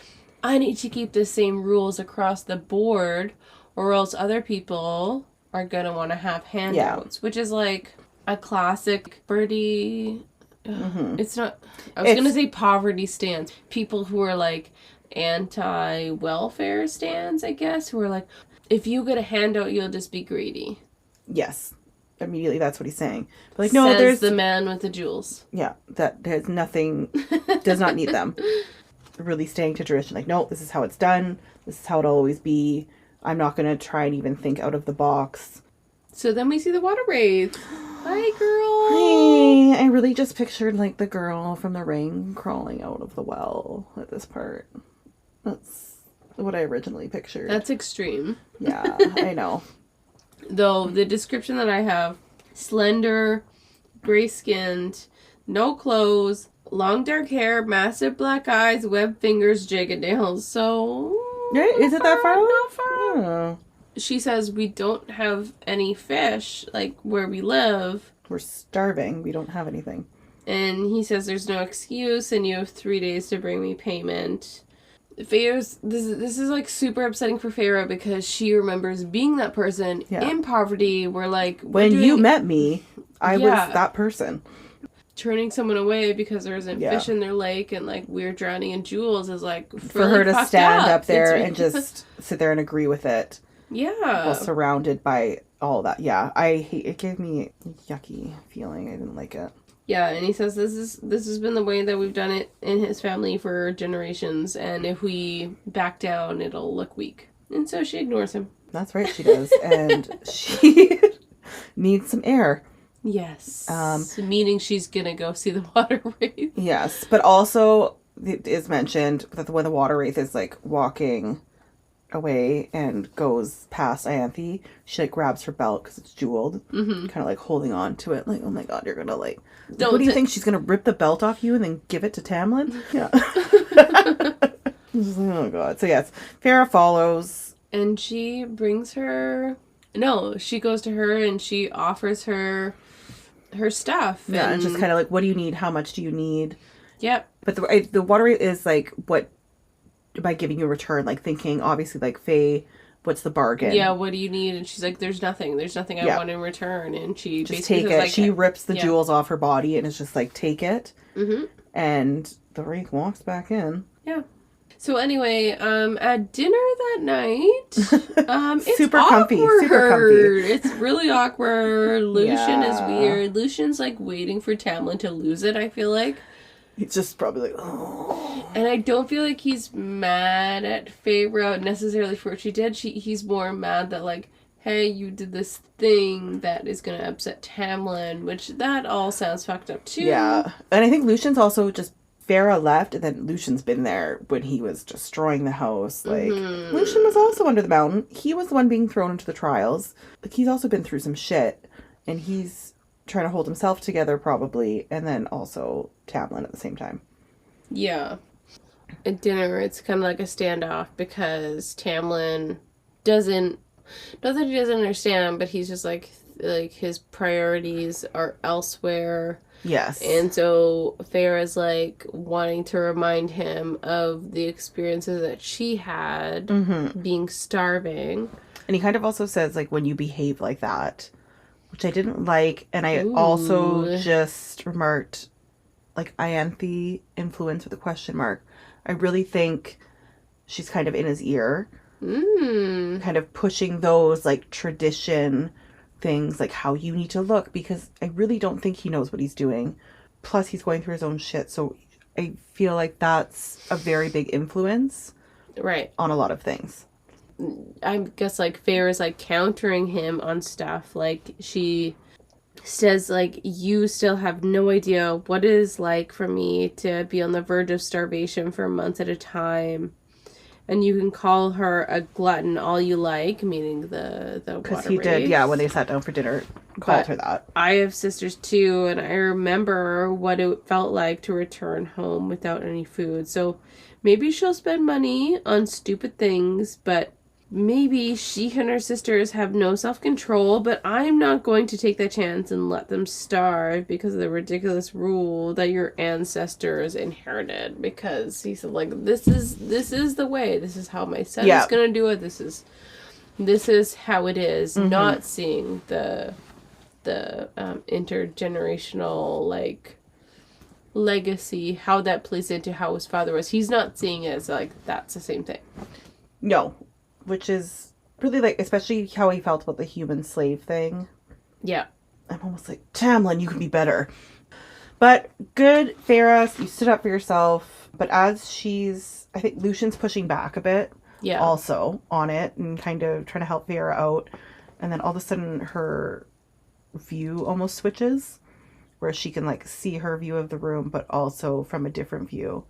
Speaker 1: I need to keep the same rules across the board or else other people are going to want to have handouts, which is like a classic Birdie. It's not, I was going to say poverty stance. People who are like anti-welfare stands, I guess, who are like, if you get a handout, you'll just be greedy.
Speaker 2: Yes. Immediately, that's what he's saying. But like,
Speaker 1: no, says there's the man with the jewels.
Speaker 2: Yeah, that has nothing, does not need them. Really staying to tradition. Like, no, this is how it's done. This is how it'll always be. I'm not going to try and even think out of the box.
Speaker 1: So then we see the water wraith. Hi, girl.
Speaker 2: Hey, I really just pictured like the girl from The Ring crawling out of the well at this part. That's what I originally pictured.
Speaker 1: That's extreme.
Speaker 2: Yeah, I know.
Speaker 1: Though the description that I have, slender, gray-skinned, no clothes, long dark hair, massive black eyes, webbed fingers, jagged nails. So...
Speaker 2: Right? Is it that far?
Speaker 1: Not far. Oh. She says we don't have any fish, like, where we live.
Speaker 2: We're starving. We don't have anything.
Speaker 1: And he says there's no excuse, and you have 3 days to bring me payment. Feyre's, this is, like, super upsetting for Feyre because she remembers being that person in poverty where, like...
Speaker 2: When you met me, I was that person.
Speaker 1: Turning someone away because there isn't fish in their lake and, like, we're drowning in jewels is, like,
Speaker 2: for her to stand up there and just sit there and agree with it.
Speaker 1: Yeah.
Speaker 2: While surrounded by all that. Yeah. It gave me a yucky feeling. I didn't like it.
Speaker 1: Yeah, and he says this has been the way that we've done it in his family for generations, and if we back down, it'll look weak. And so she ignores him.
Speaker 2: That's right, she does. And she needs some air.
Speaker 1: Yes. Meaning she's gonna go see the water wraith.
Speaker 2: Yes, but also it is mentioned that when the water wraith is like walking away and goes past Ianthe, she like grabs her belt because it's jeweled, kind of like holding on to it, like, oh my god, you're gonna like. What do you think, she's gonna rip the belt off you and then give it to Tamlin? Yeah. Oh god. So yes, Feyre follows,
Speaker 1: and she brings her. No, she goes to her and she offers her stuff.
Speaker 2: Yeah, and just kind of like, what do you need? How much do you need?
Speaker 1: Yep.
Speaker 2: But the water wraith is like, what am I giving you a return? Like thinking, obviously, like, Faye, what's the bargain?
Speaker 1: Yeah, what do you need? And she's like, there's nothing I want in return. And she
Speaker 2: just
Speaker 1: basically
Speaker 2: take it.
Speaker 1: Like,
Speaker 2: she rips the jewels off her body and it's just like, take it. Mm-hmm. And the wraith walks back in.
Speaker 1: Yeah. So anyway, at dinner that night, it's
Speaker 2: super
Speaker 1: awkward.
Speaker 2: Super comfy.
Speaker 1: It's really awkward. Lucien is weird. Lucien's like waiting for Tamlin to lose it, I feel like.
Speaker 2: He's just probably like, oh.
Speaker 1: And I don't feel like he's mad at Feyre necessarily for what she did. He's more mad that, like, hey, you did this thing that is going to upset Tamlin, which that all sounds fucked up too.
Speaker 2: Yeah. And I think Lucien's also just, Feyre left, and then Lucien's been there when he was destroying the house. Like, Lucien was also under the mountain. He was the one being thrown into the trials. Like, he's also been through some shit, and he's trying to hold himself together probably, and then also Tamlin at the same time.
Speaker 1: Yeah. At dinner, it's kind of like a standoff because Tamlin doesn't, not that he doesn't understand, but he's just like his priorities are elsewhere.
Speaker 2: Yes.
Speaker 1: And so Feyre's like wanting to remind him of the experiences that she had being starving. And
Speaker 2: he kind of also says, like, when you behave like that, which I didn't like. And I also just remarked, like, Ianthe influence with a question mark. I really think she's kind of in his ear. Kind of pushing those, like, tradition things, like how you need to look, because I really don't think he knows what he's doing. Plus, he's going through his own shit. So I feel like that's a very big influence.
Speaker 1: Right.
Speaker 2: On a lot of things.
Speaker 1: I guess, like, Feyre is, like, countering him on stuff. Like, she says, like, you still have no idea what it is like for me to be on the verge of starvation for months at a time. And you can call her a glutton all you like, meaning the water
Speaker 2: because he did, yeah, when they sat down for dinner, called her that.
Speaker 1: I have sisters too, and I remember what it felt like to return home without any food. So maybe she'll spend money on stupid things, but maybe she and her sisters have no self-control, but I'm not going to take that chance and let them starve because of the ridiculous rule that your ancestors inherited. Because he said, like, this is the way. This is how my son is going to do it. This is how it is. Not seeing the intergenerational, like, legacy, how that plays into how his father was. He's not seeing it as like that's the same thing.
Speaker 2: No, which is really like, especially how he felt about the human slave thing.
Speaker 1: Yeah.
Speaker 2: I'm almost like, Tamlin, you can be better. But good, Feyre, you stood up for yourself. But as I think Lucian's pushing back a bit.
Speaker 1: Yeah.
Speaker 2: Also on it and kind of trying to help Feyre out. And then all of a sudden her view almost switches, where she can like see her view of the room, but also from a different view.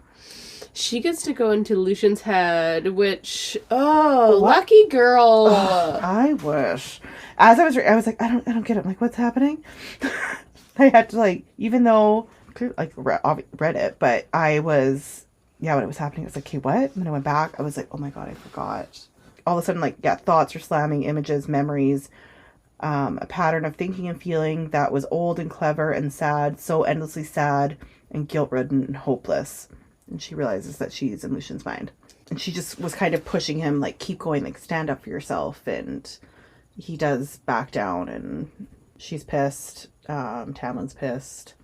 Speaker 1: She gets to go into Lucian's head, which, lucky girl.
Speaker 2: Oh, I wish. As I was like, I don't get it. I'm like, what's happening? I had to like, even though like read it, but I was, when it was happening, I was like, okay, what? And then I went back. I was like, oh my God, I forgot. All of a sudden, like, thoughts are slamming, images, memories, a pattern of thinking and feeling that was old and clever and sad, so endlessly sad and guilt-ridden and hopeless. And she realizes that she's in Lucian's mind. And she just was kind of pushing him, like, keep going, like, stand up for yourself. And he does back down, and she's pissed. Tamlin's pissed.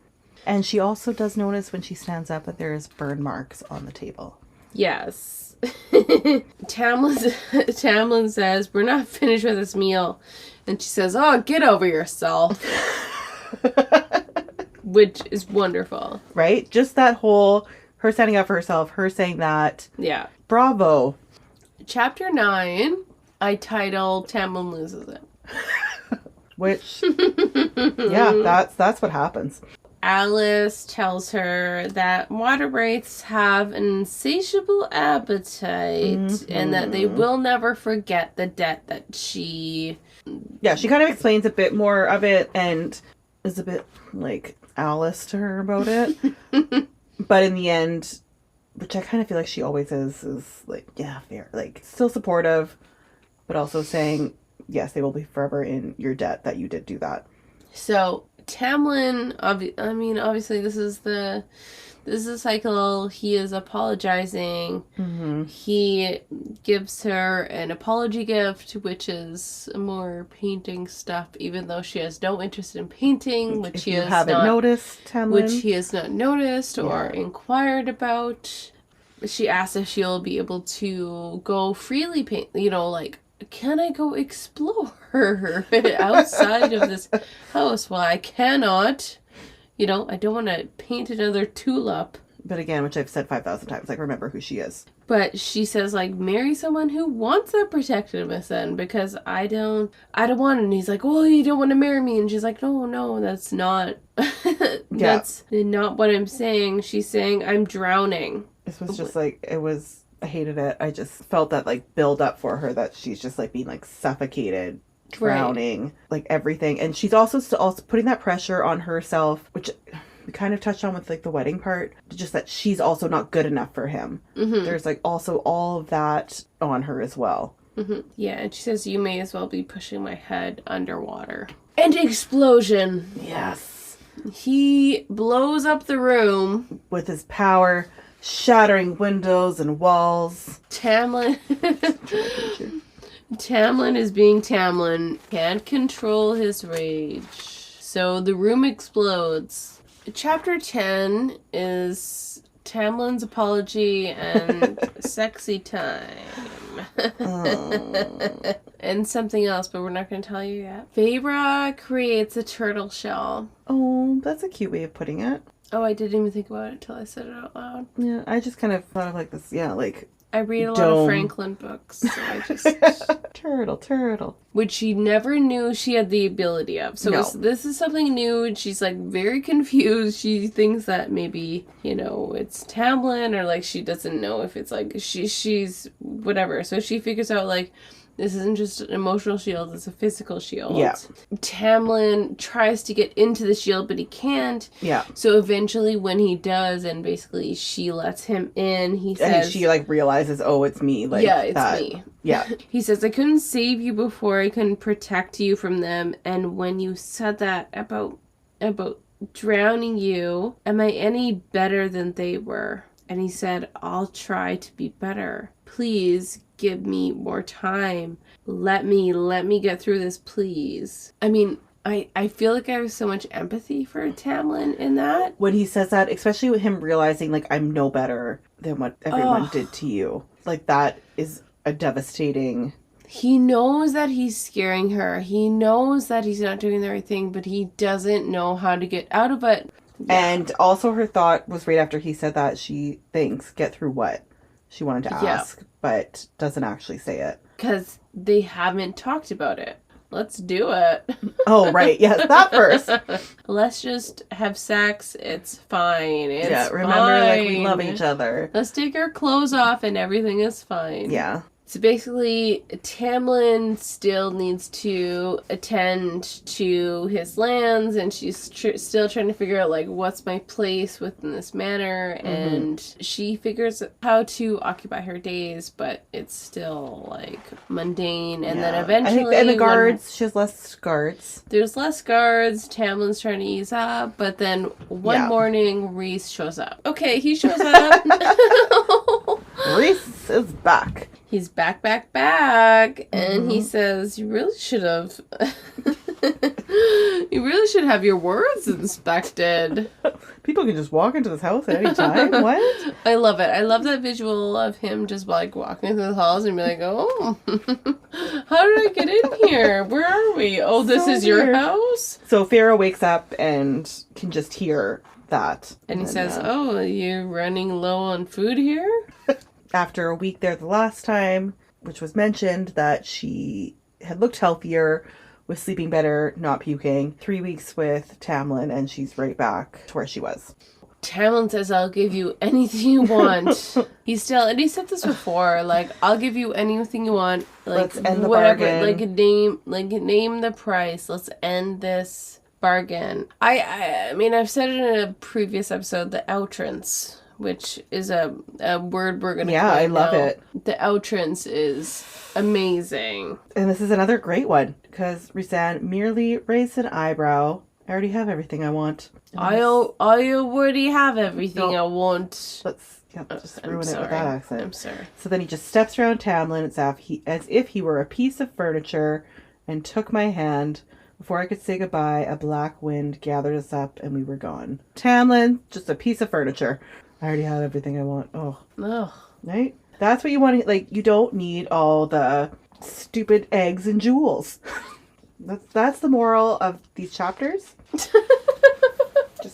Speaker 2: And she also does notice when she stands up that there's burn marks on the table.
Speaker 1: Yes. Tamlin says, we're not finished with this meal. And she says, oh, get over yourself. Which is wonderful.
Speaker 2: Right? Just that whole, her standing up for herself, her saying that.
Speaker 1: Yeah.
Speaker 2: Bravo.
Speaker 1: Chapter 9, I titled Tamlin Loses It.
Speaker 2: Which, yeah, that's what happens.
Speaker 1: Alice tells her that water wraiths have an insatiable appetite and that they will never forget the debt that she...
Speaker 2: Yeah, she kind of explains a bit more of it and is a bit like Alice to her about it. But in the end, which I kind of feel like she always is like, yeah, fair. Like, still supportive, but also saying, yes, they will be forever in your debt that you did do that.
Speaker 1: So... Tamlin, obviously this is the cycle. He is apologizing.
Speaker 2: Mm-hmm.
Speaker 1: He gives her an apology gift, which is more painting stuff, even though she has no interest in painting, which he has not
Speaker 2: noticed, Tamlin.
Speaker 1: Which he has not noticed or inquired about. She asks if she'll be able to go freely paint, like, can I go explore outside of this house? Well, I cannot. I don't want to paint another tulip.
Speaker 2: But again, which I've said 5,000 times, like, remember who she is.
Speaker 1: But she says, like, marry someone who wants that protectiveness then, because I don't want it. And he's like, well, you don't want to marry me. And she's like, no, that's not, that's not what I'm saying. She's saying, I'm drowning.
Speaker 2: This was just like, I hated it. I just felt that, like, build up for her, that she's just, like, being, like, suffocated, drowning, like, everything. And she's also putting that pressure on herself, which we kind of touched on with, like, the wedding part, just that she's also not good enough for him. Mm-hmm. There's, like, also all of that on her as well.
Speaker 1: Mm-hmm. Yeah, and she says, you may as well be pushing my head underwater. And explosion.
Speaker 2: Yes.
Speaker 1: He blows up the room.
Speaker 2: With his power... shattering windows and walls.
Speaker 1: Tamlin is being Tamlin. Can't control his rage. So the room explodes. Chapter 10 is Tamlin's apology and sexy time. And something else, but we're not going to tell you yet. Feyre creates a turtle shell.
Speaker 2: Oh, that's a cute way of putting it.
Speaker 1: Oh, I didn't even think about it until I said it out loud.
Speaker 2: Yeah, I just kind of thought of like this, like...
Speaker 1: I read a lot of Franklin books, so I just...
Speaker 2: Turtle.
Speaker 1: Which she never knew she had the ability of. So this is something new, and she's, like, very confused. She thinks that maybe, it's Tamlin, or, like, she doesn't know if it's, like, she's whatever. So she figures out, like... This isn't just an emotional shield, it's a physical shield.
Speaker 2: Yeah.
Speaker 1: Tamlin tries to get into the shield, but he can't.
Speaker 2: Yeah.
Speaker 1: So eventually when he does, and basically she lets him in, he says...
Speaker 2: And she, like, realizes, oh, it's me. Like,
Speaker 1: yeah, it's me.
Speaker 2: Yeah.
Speaker 1: He says, I couldn't save you before, I couldn't protect you from them, and when you said that about drowning you, am I any better than they were? And he said, I'll try to be better. Please give me more time. Let me get through this, please. I mean, I feel like I have so much empathy for Tamlin in that.
Speaker 2: When he says that, especially with him realizing, like, I'm no better than what everyone did to you. Like, that is a devastating...
Speaker 1: He knows that he's scaring her. He knows that he's not doing the right thing, but he doesn't know how to get out of it.
Speaker 2: Yeah. And also her thought was right after he said that, she thinks, get through what she wanted to ask, but doesn't actually say it.
Speaker 1: Because they haven't talked about it. Let's do it.
Speaker 2: Oh, right. Yes, that first.
Speaker 1: Let's just have sex. It's fine. It's
Speaker 2: remember,
Speaker 1: fine.
Speaker 2: like, we love each other.
Speaker 1: Let's take our clothes off and everything is fine.
Speaker 2: Yeah.
Speaker 1: So basically, Tamlin still needs to attend to his lands, and she's still trying to figure out, like, what's my place within this manor, and she figures how to occupy her days, but it's still, like, mundane, and then eventually...
Speaker 2: And the guards, she has less guards.
Speaker 1: There's less guards, Tamlin's trying to ease up, but then one morning, Rhys shows up. Okay, he shows up.
Speaker 2: Rhys is back.
Speaker 1: He's back, and he says, you really should have your words inspected.
Speaker 2: People can just walk into this house at any time. What?
Speaker 1: I love it. I love that visual of him just, like, walking through the halls and be like, oh, how did I get in here? Where are we? Oh, this is your house?
Speaker 2: So Feyre wakes up and can just hear that.
Speaker 1: And he says, oh, you're running low on food here?
Speaker 2: After a week there the last time, which was mentioned that she had looked healthier, was sleeping better, not puking. 3 weeks with Tamlin, and she's right back to where she was.
Speaker 1: Tamlin says, I'll give you anything you want. He said this before, like, I'll give you anything you want. Like,
Speaker 2: let's end the
Speaker 1: whatever,
Speaker 2: bargain.
Speaker 1: name the price. Let's end this bargain. I mean, I've said it in a previous episode, the outrance, which is a word we're going to
Speaker 2: I love it.
Speaker 1: The outrance is amazing.
Speaker 2: And this is another great one, because Rhysand merely raised an eyebrow. I already have everything I want.
Speaker 1: I already have everything I want.
Speaker 2: Let's just ruin it with that accent.
Speaker 1: I'm sorry.
Speaker 2: So then he just steps around Tamlin as if he were a piece of furniture and took my hand. Before I could say goodbye, a black wind gathered us up and we were gone. Tamlin, just a piece of furniture. I already have everything I want. Oh. Right? That's what you want. Like, you don't need all the stupid eggs and jewels. That's the moral of these chapters.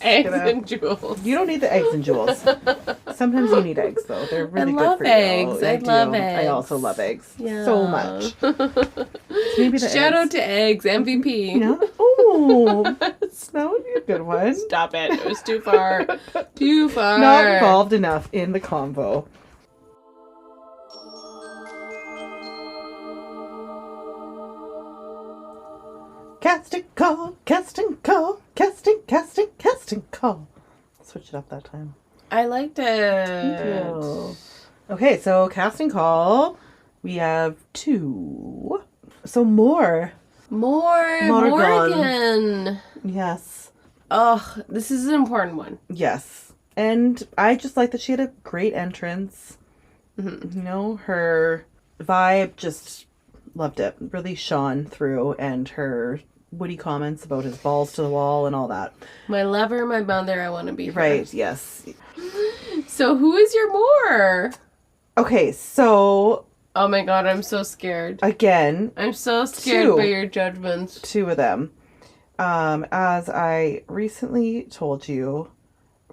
Speaker 1: Eggs and jewels.
Speaker 2: You don't need the eggs and jewels. Sometimes you need eggs, though. They're really good for
Speaker 1: eggs.
Speaker 2: you.
Speaker 1: I love eggs.
Speaker 2: I also love eggs. So much.
Speaker 1: Maybe Shout out to eggs. MVP.
Speaker 2: Yeah. Oh, that would be a good one.
Speaker 1: Stop it. It was too far. Too far.
Speaker 2: Not involved enough in the convo. Casting call, casting call, casting call. Switch it up that time.
Speaker 1: I liked it.
Speaker 2: Okay, so casting call. We have 2. So more
Speaker 1: Morgan.
Speaker 2: Yes.
Speaker 1: Oh, this is an important one.
Speaker 2: Yes. And I just like that she had a great entrance. Mm-hmm. You know, her vibe, just loved it. Really shone through, and her witty comments about his balls to the wall and all that.
Speaker 1: My lover, my mother, I want to be her.
Speaker 2: Right, yes.
Speaker 1: So who is your more?
Speaker 2: Okay, so...
Speaker 1: Oh my god, I'm so scared.
Speaker 2: Again.
Speaker 1: I'm so scared by your judgments.
Speaker 2: 2 of them. As I recently told you,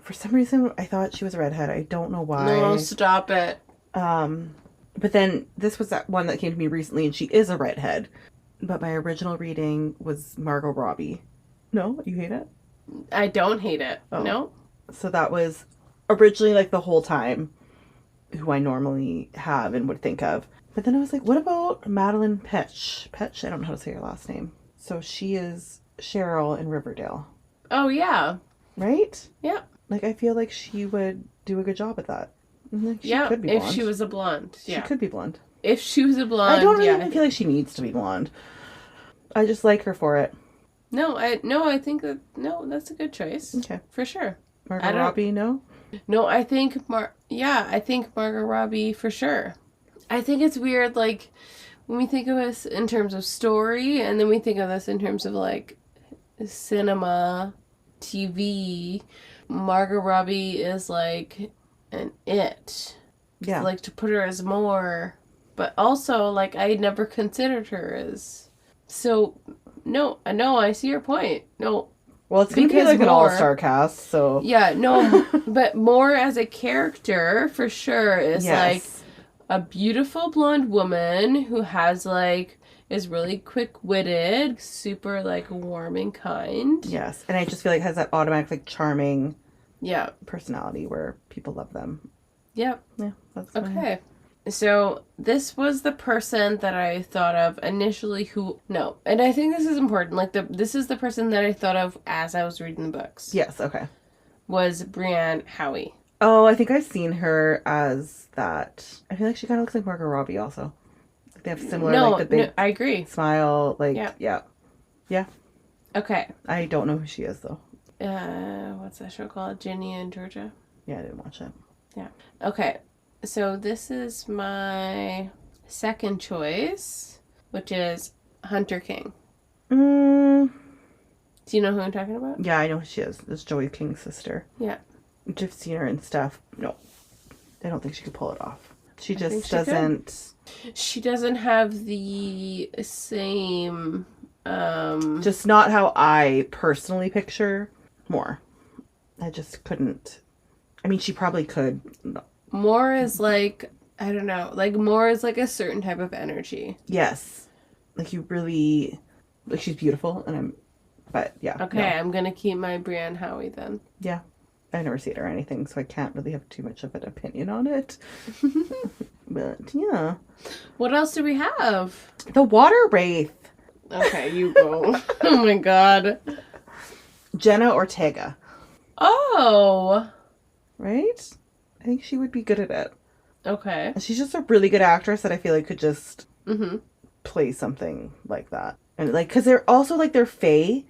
Speaker 2: for some reason I thought she was a redhead. I don't know why.
Speaker 1: No, stop it.
Speaker 2: But then this was that one that came to me recently, and she is a redhead. But my original reading was Margot Robbie. No? You hate it?
Speaker 1: I don't hate it. Oh. No.
Speaker 2: So that was originally, like, the whole time who I normally have and would think of. But then I was like, what about Madeline Petch? Petch? I don't know how to say her last name. So she is Cheryl in Riverdale.
Speaker 1: Oh, yeah.
Speaker 2: Right?
Speaker 1: Yeah.
Speaker 2: Like, I feel like she would do a good job at that. Like,
Speaker 1: she could be blonde. If she was a blonde. Yeah.
Speaker 2: She could be blonde.
Speaker 1: If she was a blonde,
Speaker 2: I don't even feel like she needs to be blonde. I just like her for it.
Speaker 1: I think that's a good choice.
Speaker 2: Okay.
Speaker 1: For sure.
Speaker 2: Margot Robbie, no?
Speaker 1: No, I think I think Margot Robbie for sure. I think it's weird, like, when we think of us in terms of story, and then we think of us in terms of, like, cinema, TV. Margot Robbie is like an it.
Speaker 2: Yeah.
Speaker 1: Like to put her as more, but also like I never considered her as. So no, I see your point. No.
Speaker 2: Well, it's gonna be like an all-star cast, so
Speaker 1: yeah, no, but more as a character for sure is like a beautiful blonde woman who has like is really quick-witted, super like warm and kind.
Speaker 2: Yes, and I just feel like has that automatic like charming,
Speaker 1: yeah,
Speaker 2: personality where people love them.
Speaker 1: Yep.
Speaker 2: Yeah, that's
Speaker 1: okay. So this was the person that I thought of initially and I think this is important. Like this is the person that I thought of as I was reading the books.
Speaker 2: Yes, okay.
Speaker 1: Was Brienne Howie.
Speaker 2: Oh, I think I've seen her as that. I feel like she kind of looks like Margot Robbie also. Like they have similar like the big
Speaker 1: I agree.
Speaker 2: Smile, like yeah.
Speaker 1: Okay.
Speaker 2: I don't know who she is though.
Speaker 1: What's that show called? Ginny and Georgia?
Speaker 2: Yeah, I didn't watch it.
Speaker 1: Yeah. Okay. So this is my second choice, which is Hunter King. Do you know who I'm talking about?
Speaker 2: Yeah, I know who she is. This Joey King's sister.
Speaker 1: Yeah.
Speaker 2: I've seen her and stuff. No, I don't think she could pull it off. She just doesn't.
Speaker 1: She doesn't have the same.
Speaker 2: Just not how I personally picture Moore. I just couldn't. I mean, she probably could.
Speaker 1: Moore is like, I don't know, like Moore is like a certain type of energy.
Speaker 2: Yes. Like you really, like she's beautiful but yeah.
Speaker 1: Okay, no. I'm going to keep my Brienne Howie then.
Speaker 2: Yeah. I've never seen it or anything, so I can't really have too much of an opinion on it. But yeah.
Speaker 1: What else do we have?
Speaker 2: The Water Wraith.
Speaker 1: Okay, you go. Oh my god.
Speaker 2: Jenna Ortega.
Speaker 1: Oh.
Speaker 2: Right? I think she would be good at it.
Speaker 1: Okay.
Speaker 2: And she's just a really good actress that I feel like could just play something like that. And like, because they're also like, they're fae.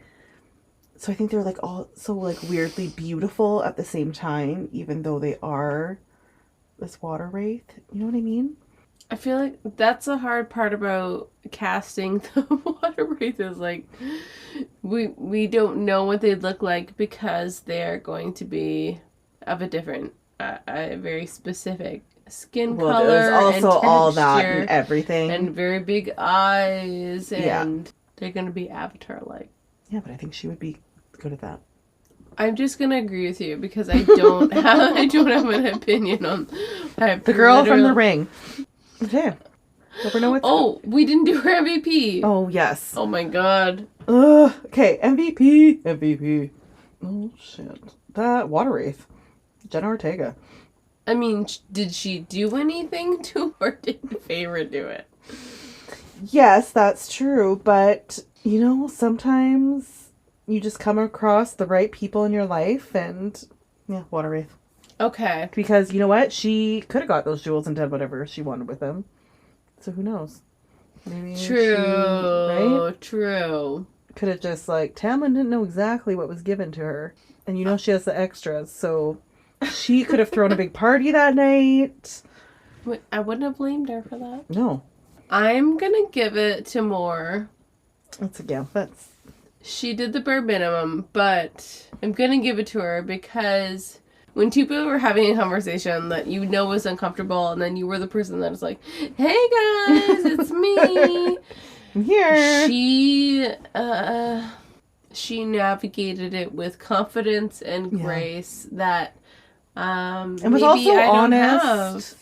Speaker 2: So I think they're like all so like weirdly beautiful at the same time, even though they are this water wraith. You know what I mean?
Speaker 1: I feel like that's the hard part about casting the water wraith is like, we don't know what they'd look like because they're going to be of a different a very specific skin color.
Speaker 2: There's also
Speaker 1: and
Speaker 2: all that and everything.
Speaker 1: And very big eyes. And they're going to be Avatar-like.
Speaker 2: Yeah, but I think she would be good at that.
Speaker 1: I'm just going to agree with you because I don't have an opinion on
Speaker 2: the girl from The Ring. Okay. Never know what's
Speaker 1: we didn't do her MVP.
Speaker 2: Oh, yes.
Speaker 1: Oh, my God.
Speaker 2: Okay, MVP. Oh, shit. That Water Wraith. Jenna Ortega.
Speaker 1: I mean, did she do anything to or did Feyre do it?
Speaker 2: Yes, that's true. But, you know, sometimes you just come across the right people in your life and, yeah, Water Wraith.
Speaker 1: Okay.
Speaker 2: Because, you know what? She could have got those jewels and done whatever she wanted with them. So who knows? Maybe
Speaker 1: True. True.
Speaker 2: Could have just, like, Tamlin didn't know exactly what was given to her. And you know she has the extras, so she could have thrown a big party that night.
Speaker 1: I wouldn't have blamed her for that.
Speaker 2: No.
Speaker 1: I'm gonna give it to Moore. She did the bare minimum, but I'm gonna give it to her because when two people were having a conversation that you know was uncomfortable, and then you were the person that was like, "Hey guys, it's me."
Speaker 2: I'm here.
Speaker 1: She navigated it with confidence and grace that
Speaker 2: and was also honest.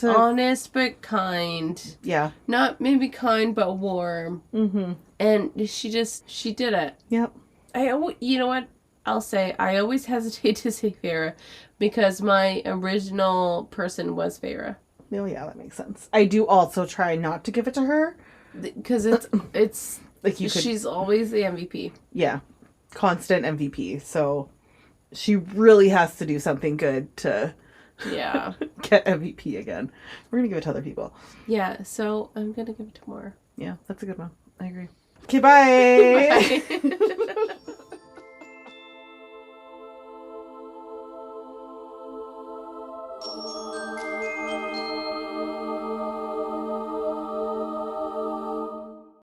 Speaker 1: Honest but kind.
Speaker 2: Yeah.
Speaker 1: Not maybe kind but warm.
Speaker 2: Mm-hmm.
Speaker 1: And she did it.
Speaker 2: Yep.
Speaker 1: You know what? I'll say I always hesitate to say Feyre because my original person was Feyre.
Speaker 2: Oh yeah, that makes sense. I do also try not to give it to her
Speaker 1: because it's like she's always the MVP.
Speaker 2: Yeah, constant MVP. So she really has to do something good to get MVP again. We're gonna give it to other people.
Speaker 1: Yeah, so I'm gonna give it to Moore.
Speaker 2: Yeah, that's a good one. I agree. Okay, bye. Bye.